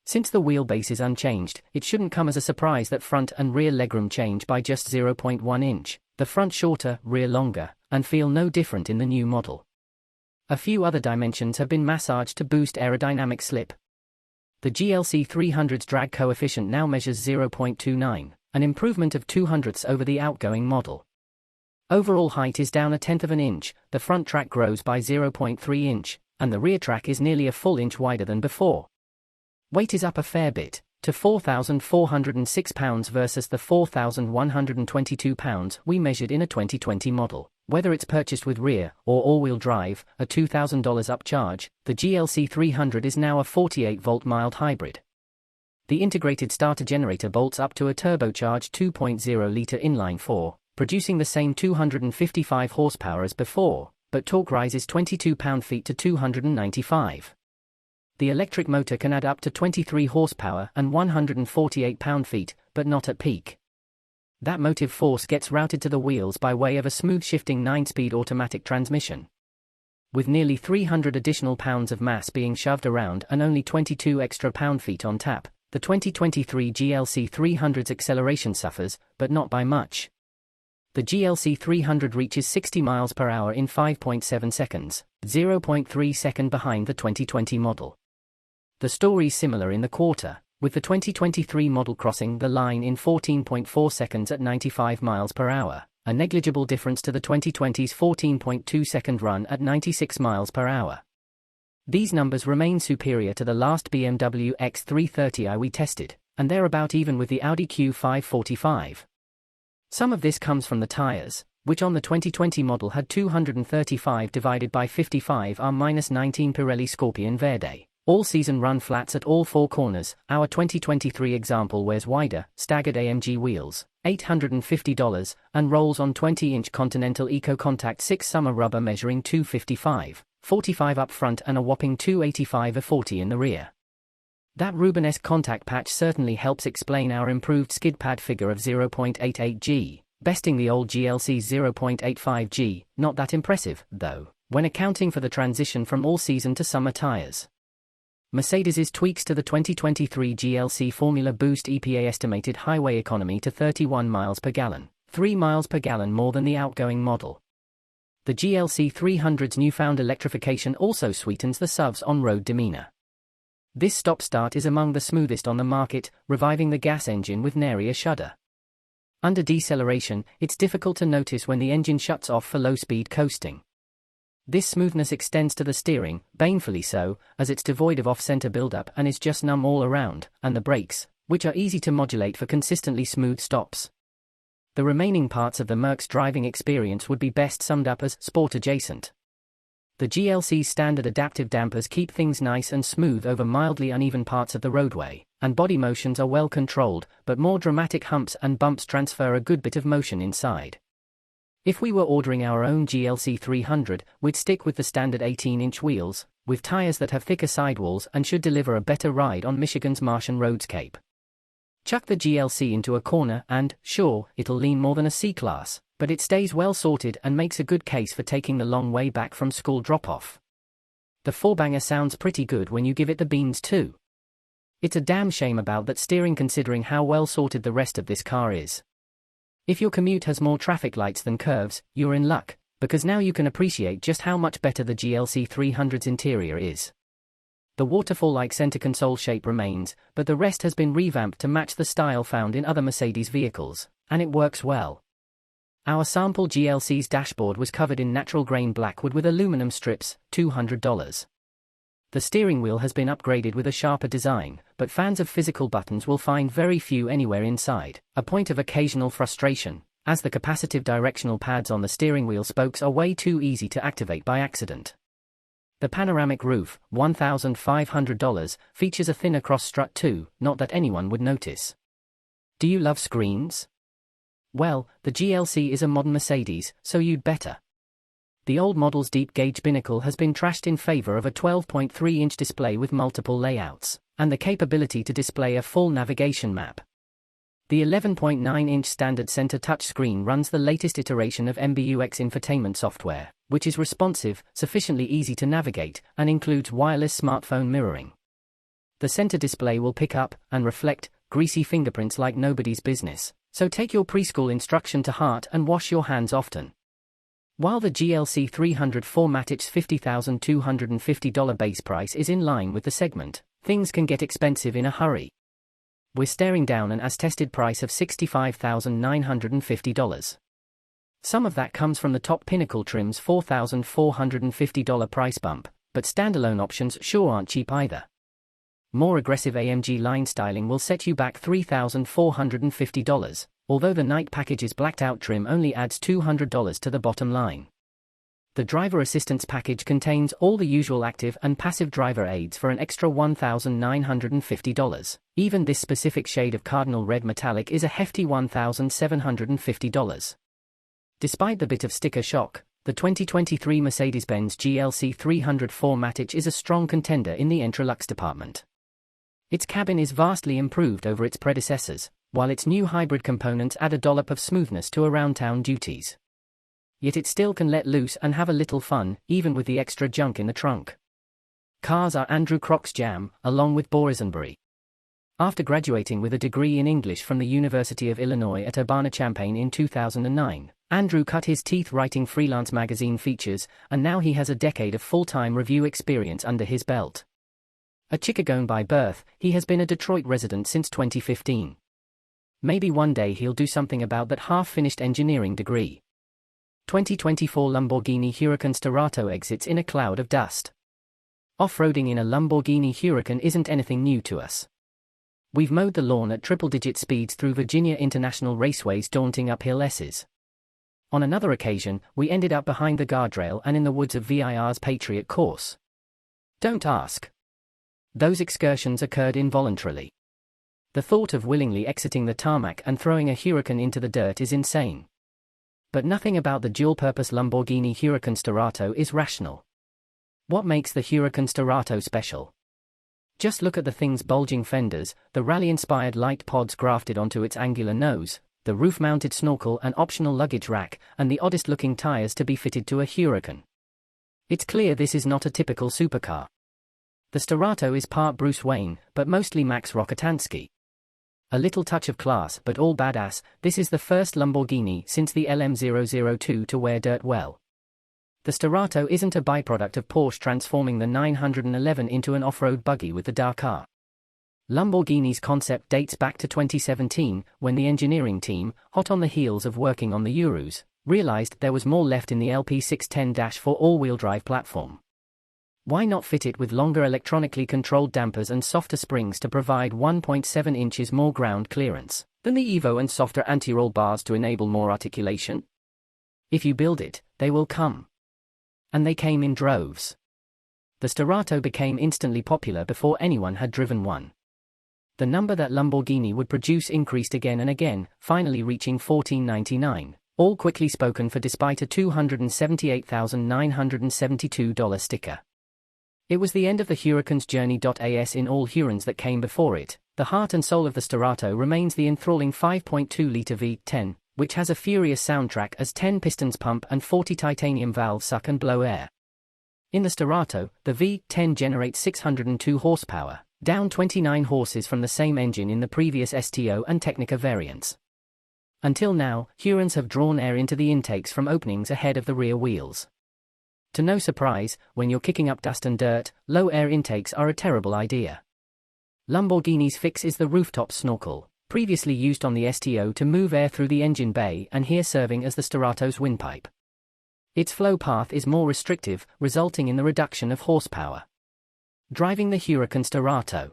Since the wheelbase is unchanged, it shouldn't come as a surprise that front and rear legroom change by just 0.1 inch, the front shorter, rear longer, and feel no different in the new model. A few other dimensions have been massaged to boost aerodynamic slip. The GLC 300's drag coefficient now measures 0.29, an improvement of 0.02 over the outgoing model. Overall height is down 1/10 of an inch, the front track grows by 0.3 inch, and the rear track is nearly a full inch wider than before. Weight is up a fair bit, to 4,406 pounds versus the 4,122 pounds we measured in a 2020 model. Whether it's purchased with rear or all-wheel drive, a $2,000 upcharge, the GLC 300 is now a 48-volt mild hybrid. The integrated starter generator bolts up to a turbocharged 2.0-litre inline-4, producing the same 255 horsepower as before, but torque rises 22 pound-feet to 295. The electric motor can add up to 23 horsepower and 148 pound-feet, but not at peak. That motive force gets routed to the wheels by way of a smooth shifting 9-speed automatic transmission. With nearly 300 additional pounds of mass being shoved around and only 22 extra pound-feet on tap, the 2023 GLC 300's acceleration suffers, but not by much. The GLC 300 reaches 60 miles per hour in 5.7 seconds, 0.3 seconds behind the 2020 model. The story's similar in the quarter, with the 2023 model crossing the line in 14.4 seconds at 95 miles per hour, a negligible difference to the 2020's 14.2-second run at 96 miles per hour. These numbers remain superior to the last BMW X330i we tested, and they're about even with the Audi Q5 Some of this comes from the tires, which on the 2020 model had 235 divided by 55 R-19 Pirelli Scorpion Verde. All-season run flats at all four corners. Our 2023 example wears wider, staggered AMG wheels, $850, and rolls on 20-inch Continental Eco Contact 6 summer rubber measuring 255/45 up front and a whopping 285/40 in the rear. That Rubenesque contact patch certainly helps explain our improved skid pad figure of 0.88 G, besting the old GLC's 0.85 G. Not that impressive, though, when accounting for the transition from all-season to summer tires. Mercedes's tweaks to the 2023 GLC Formula boost EPA estimated highway economy to 31 miles per gallon, 3 miles per gallon more than the outgoing model. The GLC 300's newfound electrification also sweetens the SUV's on-road demeanor. This stop-start is among the smoothest on the market, reviving the gas engine with nary a shudder. Under deceleration, it's difficult to notice when the engine shuts off for low-speed coasting. This smoothness extends to the steering, banefully so, as it's devoid of off-center buildup and is just numb all around, and the brakes, which are easy to modulate for consistently smooth stops. The remaining parts of the Merc's driving experience would be best summed up as sport-adjacent. The GLC's standard adaptive dampers keep things nice and smooth over mildly uneven parts of the roadway, and body motions are well controlled, but more dramatic humps and bumps transfer a good bit of motion inside. If we were ordering our own GLC 300, we'd stick with the standard 18-inch wheels, with tires that have thicker sidewalls and should deliver a better ride on Michigan's Martian roadscape. Chuck the GLC into a corner and, sure, it'll lean more than a C-Class, but it stays well sorted and makes a good case for taking the long way back from school drop-off. The four-banger sounds pretty good when you give it the beans too. It's a damn shame about that steering considering how well sorted the rest of this car is. If your commute has more traffic lights than curves, you're in luck, because now you can appreciate just how much better the GLC 300's interior is. The waterfall-like center console shape remains, but the rest has been revamped to match the style found in other Mercedes vehicles, and it works well. Our sample GLC's dashboard was covered in natural grain blackwood with aluminum strips, $200. The steering wheel has been upgraded with a sharper design, but fans of physical buttons will find very few anywhere inside, a point of occasional frustration, as the capacitive directional pads on the steering wheel spokes are way too easy to activate by accident. The panoramic roof, $1,500, features a thinner cross strut too, not that anyone would notice. Do you love screens? Well, the GLC is a modern Mercedes, so you'd better. The old model's deep-gauge binnacle has been trashed in favor of a 12.3-inch display with multiple layouts, and the capability to display a full navigation map. The 11.9-inch standard center touchscreen runs the latest iteration of MBUX infotainment software, which is responsive, sufficiently easy to navigate, and includes wireless smartphone mirroring. The center display will pick up and reflect greasy fingerprints like nobody's business, so take your preschool instruction to heart and wash your hands often. While the GLC 300 4MATIC's $50,250 base price is in line with the segment, things can get expensive in a hurry. We're staring down an as-tested price of $65,950. Some of that comes from the top Pinnacle trim's $4,450 price bump, but standalone options sure aren't cheap either. More aggressive AMG line styling will set you back $3,450. Although the night package's blacked-out trim only adds $200 to the bottom line. The driver assistance package contains all the usual active and passive driver aids for an extra $1,950. Even this specific shade of cardinal red metallic is a hefty $1,750. Despite the bit of sticker shock, the 2023 Mercedes-Benz GLC 300 4MATIC is a strong contender in the Entralux department. Its cabin is vastly improved over its predecessors, while its new hybrid components add a dollop of smoothness to around-town duties. Yet it still can let loose and have a little fun, even with the extra junk in the trunk. Cars are Andrew Croc's jam, along with Boysenberry. After graduating with a degree in English from the University of Illinois at Urbana-Champaign in 2009, Andrew cut his teeth writing freelance magazine features, and now he has a decade of full-time review experience under his belt. A Chicagoan by birth, he has been a Detroit resident since 2015. Maybe one day he'll do something about that half-finished engineering degree. 2024 Lamborghini Huracan Starato exits in a cloud of dust. Off-roading in a Lamborghini Huracan isn't anything new to us. We've mowed the lawn at triple-digit speeds through Virginia International Raceway's daunting uphill S's. On another occasion, we ended up behind the guardrail and in the woods of VIR's Patriot course. Don't ask. Those excursions occurred involuntarily. The thought of willingly exiting the tarmac and throwing a Huracan into the dirt is insane. But nothing about the dual-purpose Lamborghini Huracan Starato is rational. What makes the Huracan Starato special? Just look at the thing's bulging fenders, the rally-inspired light pods grafted onto its angular nose, the roof-mounted snorkel and optional luggage rack, and the oddest-looking tires to be fitted to a Huracan. It's clear this is not a typical supercar. The Starato is part Bruce Wayne, but mostly Max Rokitansky. A little touch of class but all badass, this is the first Lamborghini since the LM002 to wear dirt well. The Starato isn't a byproduct of Porsche transforming the 911 into an off-road buggy with the Dakar. Lamborghini's concept dates back to 2017, when the engineering team, hot on the heels of working on the Urus, realized there was more left in the LP610-4 all-wheel drive platform. Why not fit it with longer electronically controlled dampers and softer springs to provide 1.7 inches more ground clearance than the Evo and softer anti-roll bars to enable more articulation? If you build it, they will come. And they came in droves. The Starato became instantly popular before anyone had driven one. The number that Lamborghini would produce increased again and again, finally reaching 1499, all quickly spoken for despite a $278,972 sticker. It was the end of the Huracan's journey. As in all Hurans that came before it, the heart and soul of the Starato remains the enthralling 5.2-litre V10, which has a furious soundtrack as 10 pistons pump and 40 titanium valves suck and blow air. In the Starato, the V10 generates 602 horsepower, down 29 horses from the same engine in the previous STO and Technica variants. Until now, Hurans have drawn air into the intakes from openings ahead of the rear wheels. To no surprise, when you're kicking up dust and dirt, low air intakes are a terrible idea. Lamborghini's fix is the rooftop snorkel, previously used on the STO to move air through the engine bay and here serving as the Starato's windpipe. Its flow path is more restrictive, resulting in the reduction of horsepower. Driving the Huracan Starato.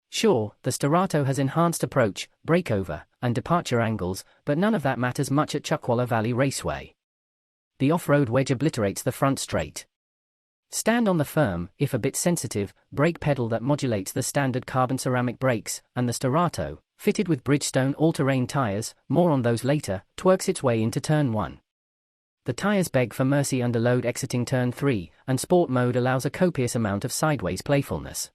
Sure, the Starato has enhanced approach, breakover, and departure angles, but none of that matters much at Chuckwalla Valley Raceway. The off-road wedge obliterates the front straight. Stand on the firm, if a bit sensitive, brake pedal that modulates the standard carbon ceramic brakes, and the Starato, fitted with Bridgestone all-terrain tires, more on those later, twerks its way into Turn 1. The tires beg for mercy under load exiting Turn 3, and Sport mode allows a copious amount of sideways playfulness.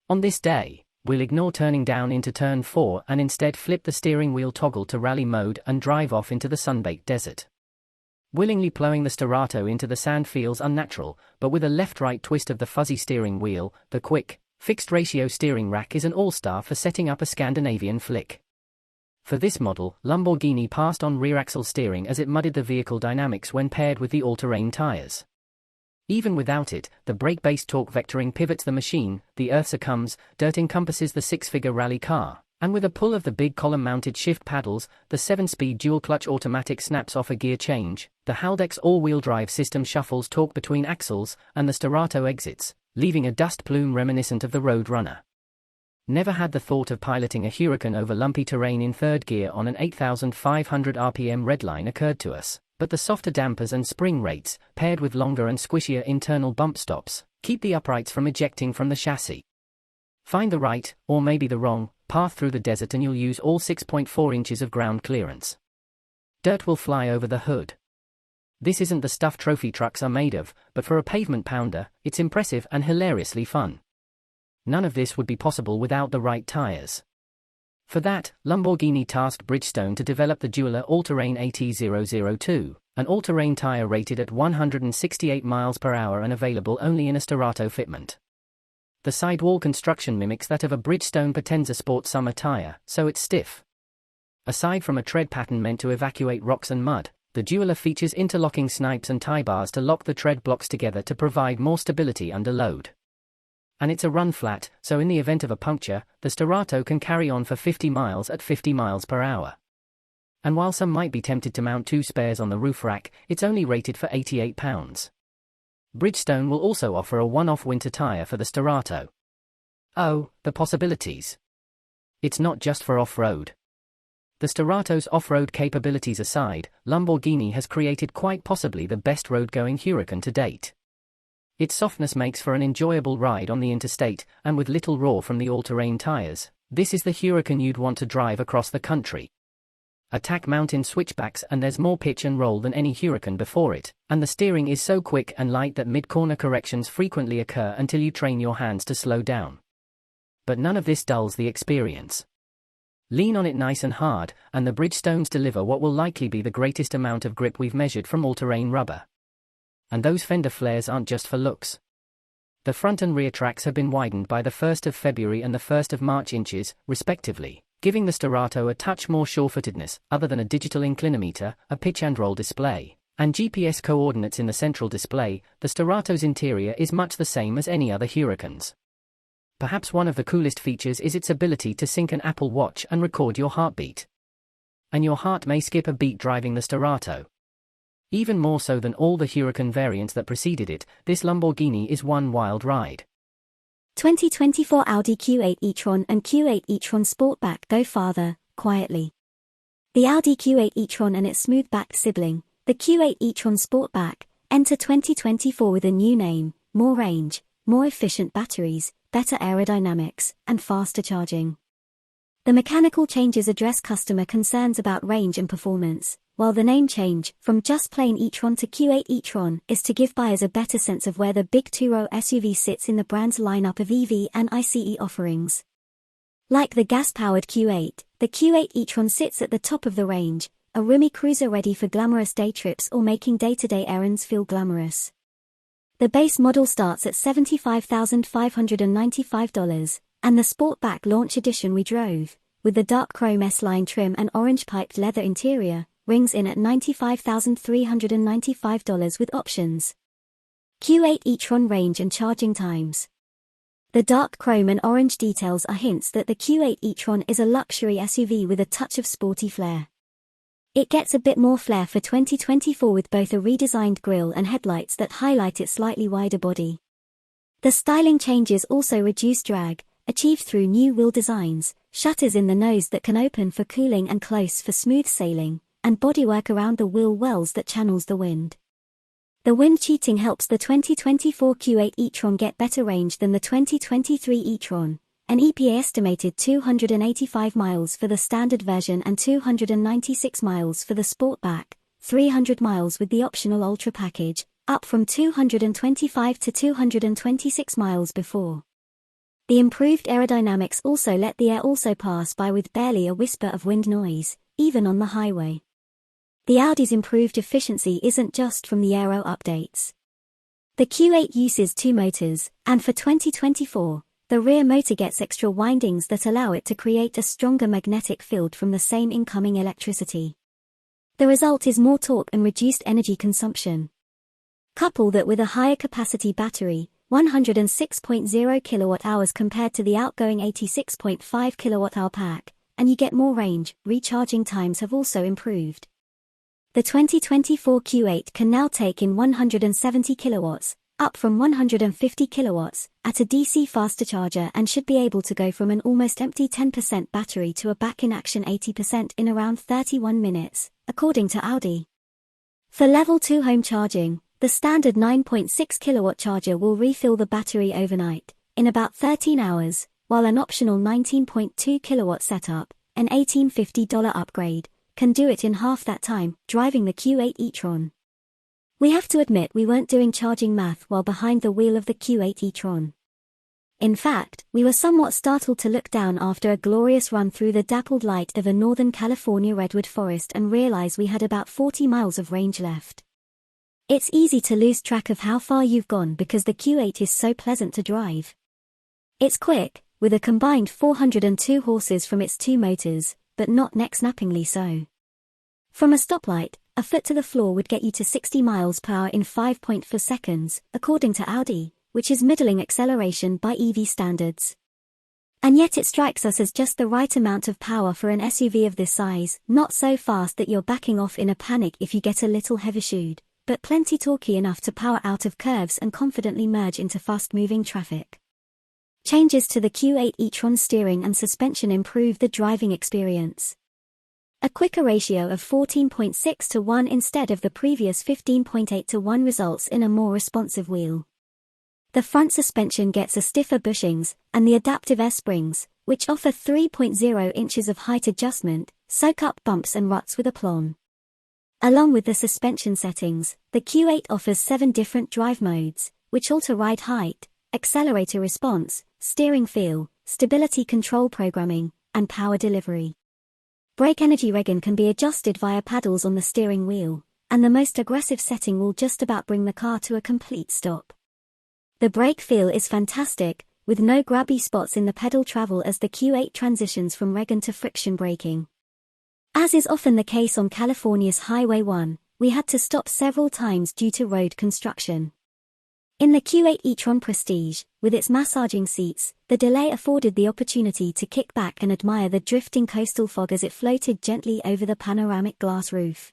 On this day, we'll ignore turning down into Turn 4 and instead flip the steering wheel toggle to rally mode and drive off into the sun-baked desert. Willingly plowing the Starato into the sand feels unnatural, but with a left-right twist of the fuzzy steering wheel, the quick, fixed-ratio steering rack is an all-star for setting up a Scandinavian flick. For this model, Lamborghini passed on rear-axle steering as it muddied the vehicle dynamics when paired with the all-terrain tires. Even without it, the brake-based torque vectoring pivots the machine, the earth succumbs, dirt encompasses the six-figure rally car, and with a pull of the big column-mounted shift paddles, the 7-speed dual-clutch automatic snaps off a gear change, the Haldex all-wheel drive system shuffles torque between axles, and the Starato exits, leaving a dust plume reminiscent of the Roadrunner. Never had the thought of piloting a Huracan over lumpy terrain in third gear on an 8,500 RPM redline occurred to us, but the softer dampers and spring rates, paired with longer and squishier internal bump stops, keep the uprights from ejecting from the chassis. Find the right, or maybe the wrong, path through the desert and you'll use all 6.4 inches of ground clearance. Dirt will fly over the hood. This isn't the stuff trophy trucks are made of, but for a pavement pounder, it's impressive and hilariously fun. None of this would be possible without the right tires. For that, Lamborghini tasked Bridgestone to develop the dueler all-terrain AT002, an all-terrain tire rated at 168 miles per hour and available only in a Starato fitment. The sidewall construction mimics that of a Bridgestone Potenza Sport summer tire, so it's stiff. Aside from a tread pattern meant to evacuate rocks and mud, the dueler features interlocking snipes and tie bars to lock the tread blocks together to provide more stability under load. And it's a run flat, so in the event of a puncture, the Starato can carry on for 50 miles at 50 miles per hour. And while some might be tempted to mount 2 spares on the roof rack, it's only rated for £88. Bridgestone will also offer a one-off winter tire for the Starato. Oh, the possibilities. It's not just for off-road. The Starato's off-road capabilities aside, Lamborghini has created quite possibly the best road-going Huracan to date. Its softness makes for an enjoyable ride on the interstate, and with little roar from the all-terrain tires, this is the Huracan you'd want to drive across the country. Attack mountain switchbacks and there's more pitch and roll than any Huracan before it, and the steering is so quick and light that mid-corner corrections frequently occur until you train your hands to slow down. But none of this dulls the experience. Lean on it nice and hard, and the Bridgestones deliver what will likely be the greatest amount of grip we've measured from all-terrain rubber. And those fender flares aren't just for looks. The front and rear tracks have been widened by the 1st of February and the 1st of March inches, respectively, giving the Starato a touch more sure-footedness, other than a digital inclinometer, a pitch and roll display, and GPS coordinates in the central display. The Starato's interior is much the same as any other Huracans. Perhaps one of the coolest features is its ability to sync an Apple Watch and record your heartbeat. And your heart may skip a beat driving the Starato. Even more so than all the Huracan variants that preceded it, this Lamborghini is one wild ride. 2024 Audi Q8 e-tron and Q8 e-tron Sportback go farther, quietly. The Audi Q8 e-tron and its smooth-backed sibling, the Q8 e-tron Sportback, enter 2024 with a new name, more range, more efficient batteries, better aerodynamics, and faster charging. The mechanical changes address customer concerns about range and performance, while the name change, from just plain e-tron to Q8 e-tron, is to give buyers a better sense of where the big two-row SUV sits in the brand's lineup of EV and ICE offerings. Like the gas-powered Q8, the Q8 e-tron sits at the top of the range, a roomy cruiser ready for glamorous day trips or making day-to-day errands feel glamorous. The base model starts at $75,595, and the Sportback Launch Edition we drove, with the dark chrome S-line trim and orange-piped leather interior, rings in at $95,395 with options. Q8 e-tron range and charging times. The dark chrome and orange details are hints that the Q8 e-tron is a luxury SUV with a touch of sporty flair. It gets a bit more flair for 2024 with both a redesigned grille and headlights that highlight its slightly wider body. The styling changes also reduce drag, achieved through new wheel designs, shutters in the nose that can open for cooling and close for smooth sailing, and bodywork around the wheel wells that channels the wind. The wind cheating helps the 2024 Q8 e-tron get better range than the 2023 e-tron, an EPA estimated 285 miles for the standard version and 296 miles for the Sportback, 300 miles with the optional Ultra package, up from 225 to 226 miles before. The improved aerodynamics also let the air also pass by with barely a whisper of wind noise, even on the highway. The Audi's improved efficiency isn't just from the aero updates. The Q8 uses 2 motors, and for 2024, the rear motor gets extra windings that allow it to create a stronger magnetic field from the same incoming electricity. The result is more torque and reduced energy consumption. Couple that with a higher capacity battery, 106.0 kWh compared to the outgoing 86.5 kWh pack, and you get more range. Recharging times have also improved. The 2024 Q8 can now take in 170 kilowatts, up from 150 kilowatts, at a DC faster charger and should be able to go from an almost empty 10% battery to a back-in-action 80% in around 31 minutes, according to Audi. For Level 2 home charging, the standard 9.6 kilowatt charger will refill the battery overnight, in about 13 hours, while an optional 19.2 kilowatt setup, an $1,850 upgrade, can do it in half that time, driving the Q8 e-tron. We have to admit we weren't doing charging math while behind the wheel of the Q8 e-tron. In fact, we were somewhat startled to look down after a glorious run through the dappled light of a Northern California redwood forest and realize we had about 40 miles of range left. It's easy to lose track of how far you've gone because the Q8 is so pleasant to drive. It's quick, with a combined 402 horses from its two motors, but not neck-snappingly so. From a stoplight, a foot to the floor would get you to 60 miles per hour in 5.4 seconds, according to Audi, which is middling acceleration by EV standards. And yet it strikes us as just the right amount of power for an SUV of this size, not so fast that you're backing off in a panic if you get a little heavy-shoed, but plenty torquey enough to power out of curves and confidently merge into fast-moving traffic. Changes to the Q8 e-tron steering and suspension improve the driving experience. A quicker ratio of 14.6 to 1 instead of the previous 15.8 to 1 results in a more responsive wheel. The front suspension gets a stiffer bushings, and the adaptive air springs, which offer 3.0 inches of height adjustment, soak up bumps and ruts with aplomb. Along with the suspension settings, the Q8 offers 7 different drive modes, which alter ride height, accelerator response, steering feel, stability control programming, and power delivery. Brake energy regulation can be adjusted via paddles on the steering wheel, and the most aggressive setting will just about bring the car to a complete stop. The brake feel is fantastic, with no grabby spots in the pedal travel as the Q8 transitions from reggae to friction braking. As is often the case on California's Highway 1, we had to stop several times due to road construction. In the Q8 e-tron Prestige, with its massaging seats, the delay afforded the opportunity to kick back and admire the drifting coastal fog as it floated gently over the panoramic glass roof.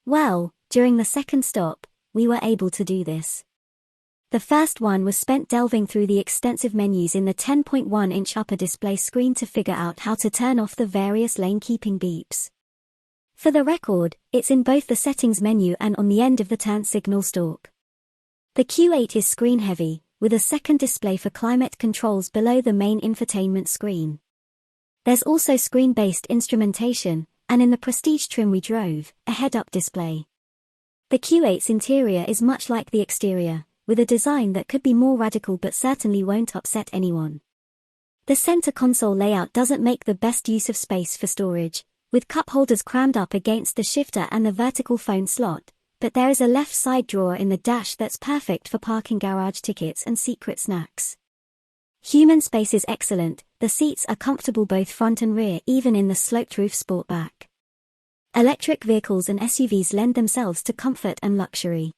Well, during the second stop, we were able to do this. The first one was spent delving through the extensive menus in the 10.1-inch upper display screen to figure out how to turn off the various lane-keeping beeps. For the record, it's in both the settings menu and on the end of the turn signal stalk. The Q8 is screen-heavy, with a second display for climate controls below the main infotainment screen. There's also screen-based instrumentation, and in the Prestige trim we drove, a head-up display. The Q8's interior is much like the exterior, with a design that could be more radical but certainly won't upset anyone. The center console layout doesn't make the best use of space for storage, with cup holders crammed up against the shifter and the vertical phone slot, but there is a left side drawer in the dash that's perfect for parking garage tickets and secret snacks. Human space is excellent, the seats are comfortable both front and rear even in the sloped roof Sportback. Electric vehicles and SUVs lend themselves to comfort and luxury.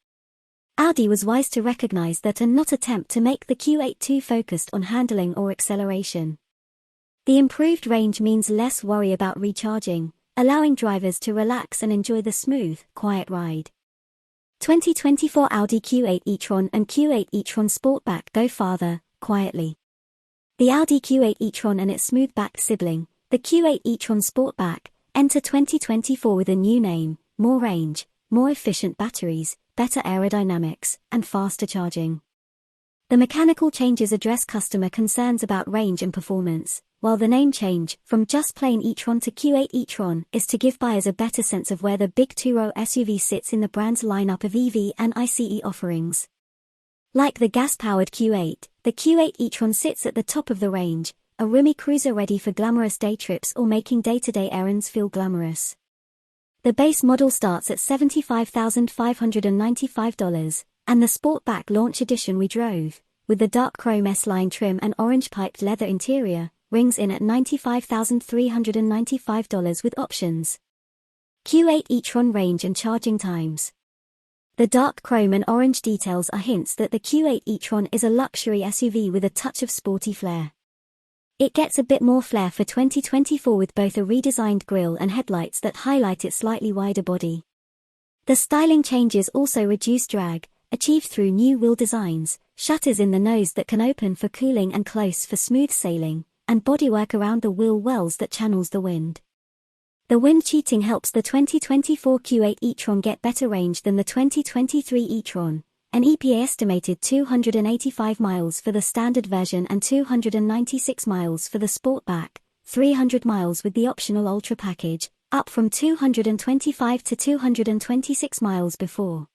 Audi was wise to recognize that and not attempt to make the Q8 too focused on handling or acceleration. The improved range means less worry about recharging, allowing drivers to relax and enjoy the smooth, quiet ride. 2024 Audi Q8 e-tron and Q8 e-tron Sportback go farther, quietly. The Audi Q8 e-tron and its smooth-backed sibling, the Q8 e-tron Sportback, enter 2024 with a new name, more range, more efficient batteries, better aerodynamics, and faster charging. The mechanical changes address customer concerns about range and performance, while the name change, from just plain e-tron to Q8 e-tron, is to give buyers a better sense of where the big two-row SUV sits in the brand's lineup of EV and ICE offerings. Like the gas-powered Q8, the Q8 e-tron sits at the top of the range, a roomy cruiser ready for glamorous day trips or making day-to-day errands feel glamorous. The base model starts at $75,595, and the Sportback Launch Edition we drove, with the dark chrome S-line trim and orange piped leather interior, rings in at $95,395 with options. Q8 e-tron range and charging times. The dark chrome and orange details are hints that the Q8 e-tron is a luxury SUV with a touch of sporty flair. It gets a bit more flair for 2024 with both a redesigned grille and headlights that highlight its slightly wider body. The styling changes also reduce drag, achieved through new wheel designs, shutters in the nose that can open for cooling and close for smooth sailing, and bodywork around the wheel wells that channels the wind. The wind cheating helps the 2024 Q8 e-tron get better range than the 2023 e-tron. An EPA estimated 285 miles for the standard version and 296 miles for the Sportback, 300 miles with the optional Ultra package, up from 225 to 226 miles before.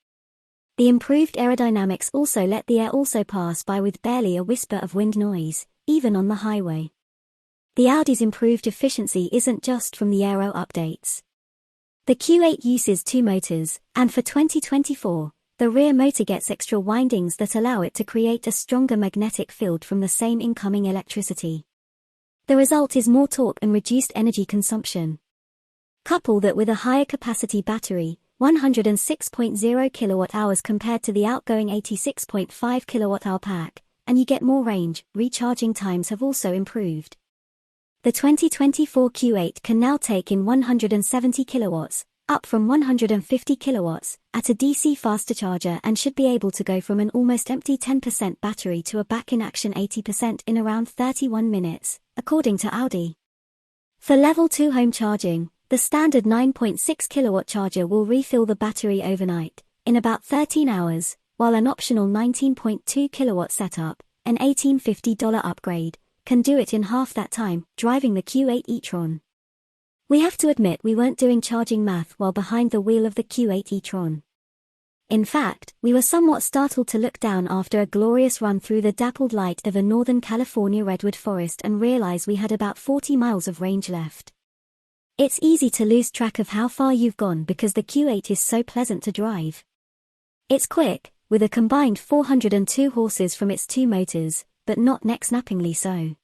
The improved aerodynamics also let the air also pass by with barely a whisper of wind noise, even on the highway. The Audi's improved efficiency isn't just from the aero updates. The Q8 uses two motors, and for 2024, the rear motor gets extra windings that allow it to create a stronger magnetic field from the same incoming electricity. The result is more torque and reduced energy consumption. Couple that with a higher capacity battery, 106.0 kWh compared to the outgoing 86.5 kWh pack, and you get more range. Recharging times have also improved. The 2024 Q8 can now take in 170 kilowatts, up from 150 kilowatts, at a DC faster charger and should be able to go from an almost empty 10% battery to a back-in-action 80% in around 31 minutes, according to Audi. For Level 2 home charging, the standard 9.6 kilowatt charger will refill the battery overnight, in about 13 hours, while an optional 19.2 kilowatt setup, an $1,850 upgrade, can do it in half that time, driving the Q8 e-tron. We have to admit we weren't doing charging math while behind the wheel of the Q8 e-tron. In fact, we were somewhat startled to look down after a glorious run through the dappled light of a Northern California redwood forest and realize we had about 40 miles of range left. It's easy to lose track of how far you've gone because the Q8 is so pleasant to drive. It's quick, with a combined 402 horses from its two motors, but not neck-snappingly so.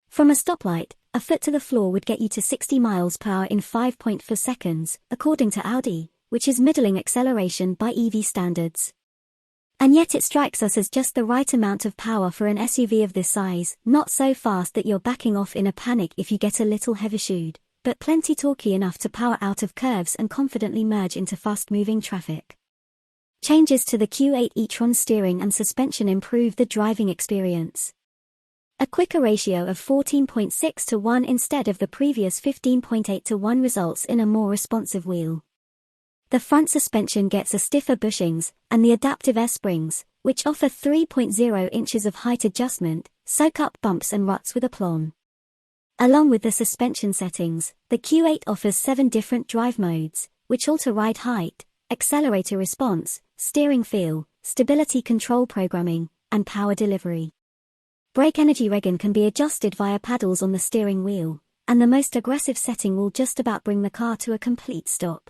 From a stoplight, a foot to the floor would get you to 60 miles per hour in 5.4 seconds, according to Audi, which is middling acceleration by EV standards. And yet it strikes us as just the right amount of power for an SUV of this size, not so fast that you're backing off in a panic if you get a little heavy-shoed, but plenty torquey enough to power out of curves and confidently merge into fast-moving traffic. Changes to the Q8 e-tron steering and suspension improve the driving experience. A quicker ratio of 14.6 to 1 instead of the previous 15.8 to 1 results in a more responsive wheel. The front suspension gets a stiffer bushings, and the adaptive air springs, which offer 3.0 inches of height adjustment, soak up bumps and ruts with aplomb. Along with the suspension settings, the Q8 offers 7 different drive modes, which alter ride height, accelerator response, steering feel, stability control programming, and power delivery. Brake energy regen can be adjusted via paddles on the steering wheel, and the most aggressive setting will just about bring the car to a complete stop.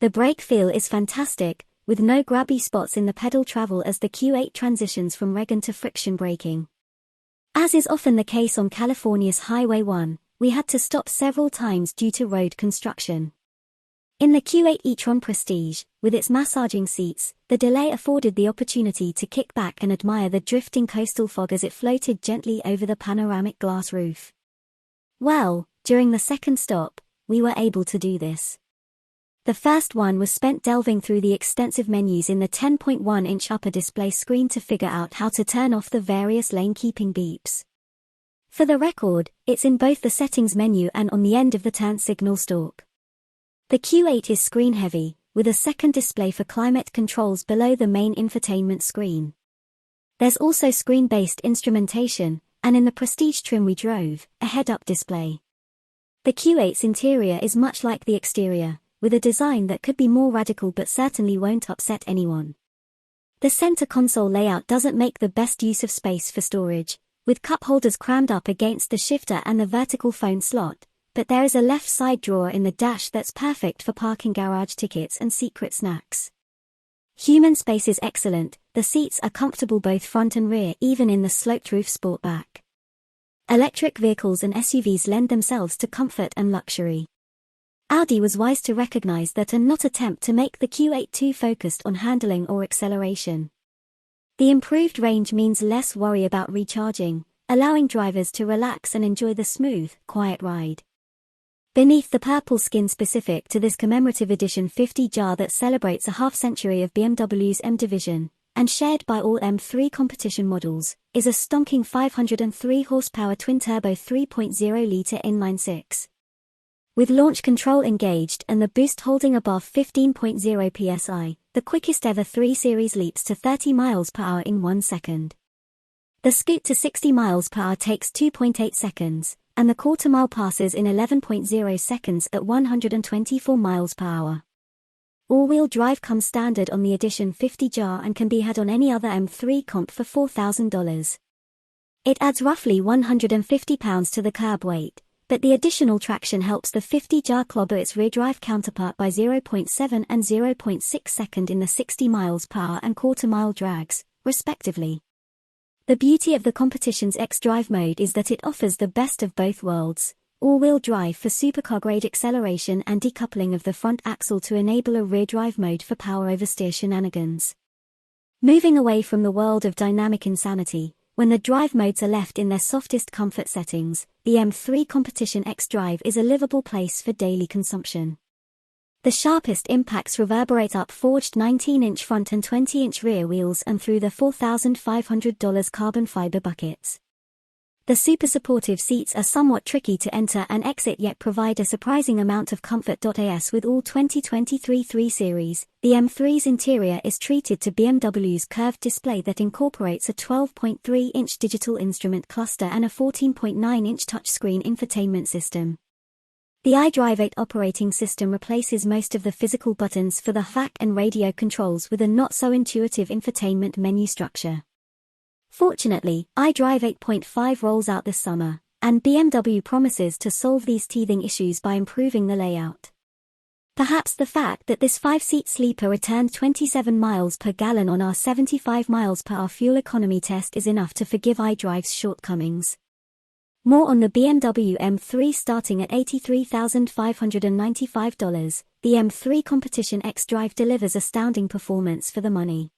The brake feel is fantastic, with no grabby spots in the pedal travel as the Q8 transitions from regen to friction braking. As is often the case on California's Highway 1, we had to stop several times due to road construction. In the Q8 e-tron Prestige, with its massaging seats, the delay afforded the opportunity to kick back and admire the drifting coastal fog as it floated gently over the panoramic glass roof. Well, during the second stop, we were able to do this. The first one was spent delving through the extensive menus in the 10.1-inch upper display screen to figure out how to turn off the various lane-keeping beeps. For the record, it's in both the settings menu and on the end of the turn signal stalk. The Q8 is screen-heavy, with a second display for climate controls below the main infotainment screen. There's also screen-based instrumentation, and in the Prestige trim we drove, a head-up display. The Q8's interior is much like the exterior, with a design that could be more radical but certainly won't upset anyone. The center console layout doesn't make the best use of space for storage, with cup holders crammed up against the shifter and the vertical phone slot, but there is a left side drawer in the dash that's perfect for parking garage tickets and secret snacks. Human space is excellent, the seats are comfortable both front and rear even in the sloped roof Sportback. Electric vehicles and SUVs lend themselves to comfort and luxury. Audi was wise to recognize that and not attempt to make the Q8 too focused on handling or acceleration. The improved range means less worry about recharging, allowing drivers to relax and enjoy the smooth, quiet ride. Beneath the purple skin specific to this commemorative edition 50 jar that celebrates a half-century of BMW's M division, and shared by all M3 competition models, is a stonking 503 horsepower twin-turbo 3.0-litre inline-six. With launch control engaged and the boost holding above 15.0 psi, the quickest ever 3 Series leaps to 30 miles per hour in 1 second. The scoot to 60 miles per hour takes 2.8 seconds, and the quarter-mile passes in 11.0 seconds at 124 miles per hour. All-wheel drive comes standard on the Edition 50 jar and can be had on any other M3 comp for $4,000. It adds roughly 150 pounds to the curb weight, but the additional traction helps the 50 jar clobber its rear drive counterpart by 0.7 and 0.6 second in the 60 miles per hour and quarter-mile drags, respectively. The beauty of the competition's X-Drive mode is that it offers the best of both worlds: all-wheel drive for supercar-grade acceleration and decoupling of the front axle to enable a rear-drive mode for power oversteer shenanigans. Moving away from the world of dynamic insanity, when the drive modes are left in their softest comfort settings, the M3 Competition X-Drive is a livable place for daily consumption. The sharpest impacts reverberate up forged 19-inch front and 20-inch rear wheels and through the $4,500 carbon fiber buckets. The super supportive seats are somewhat tricky to enter and exit yet provide a surprising amount of comfort. As with all 2023 3 Series, the M3's interior is treated to BMW's curved display that incorporates a 12.3-inch digital instrument cluster and a 14.9-inch touchscreen infotainment system. The iDrive 8 operating system replaces most of the physical buttons for the HVAC and radio controls with a not-so-intuitive infotainment menu structure. Fortunately, iDrive 8.5 rolls out this summer, and BMW promises to solve these teething issues by improving the layout. Perhaps the fact that this 5-seat sleeper returned 27 miles per gallon on our 75 miles per hour fuel economy test is enough to forgive iDrive's shortcomings. More on the BMW M3 starting at $83,595, the M3 Competition X-Drive delivers astounding performance for the money.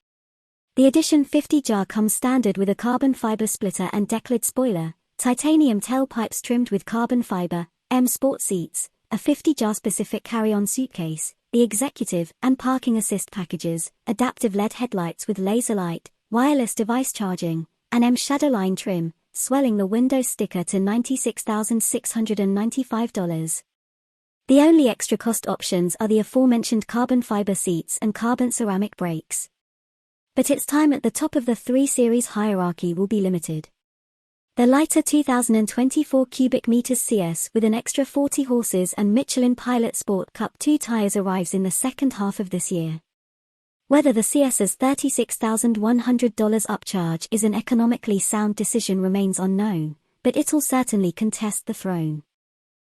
The Edition 50 jar comes standard with a carbon fiber splitter and decklid spoiler, titanium tailpipes trimmed with carbon fiber, M Sport seats, a 50 jar specific carry-on suitcase, the executive and parking assist packages, adaptive LED headlights with laser light, wireless device charging, and M Shadowline trim, swelling the Windows sticker to $96,695. The only extra cost options are the aforementioned carbon fiber seats and carbon ceramic brakes. But its time at the top of the 3 Series hierarchy will be limited. The lighter 2024 cubic meters CS with an extra 40 horses and Michelin Pilot Sport Cup 2 tires arrives in the second half of this year. Whether the CS's $36,100 upcharge is an economically sound decision remains unknown, but it'll certainly contest the throne.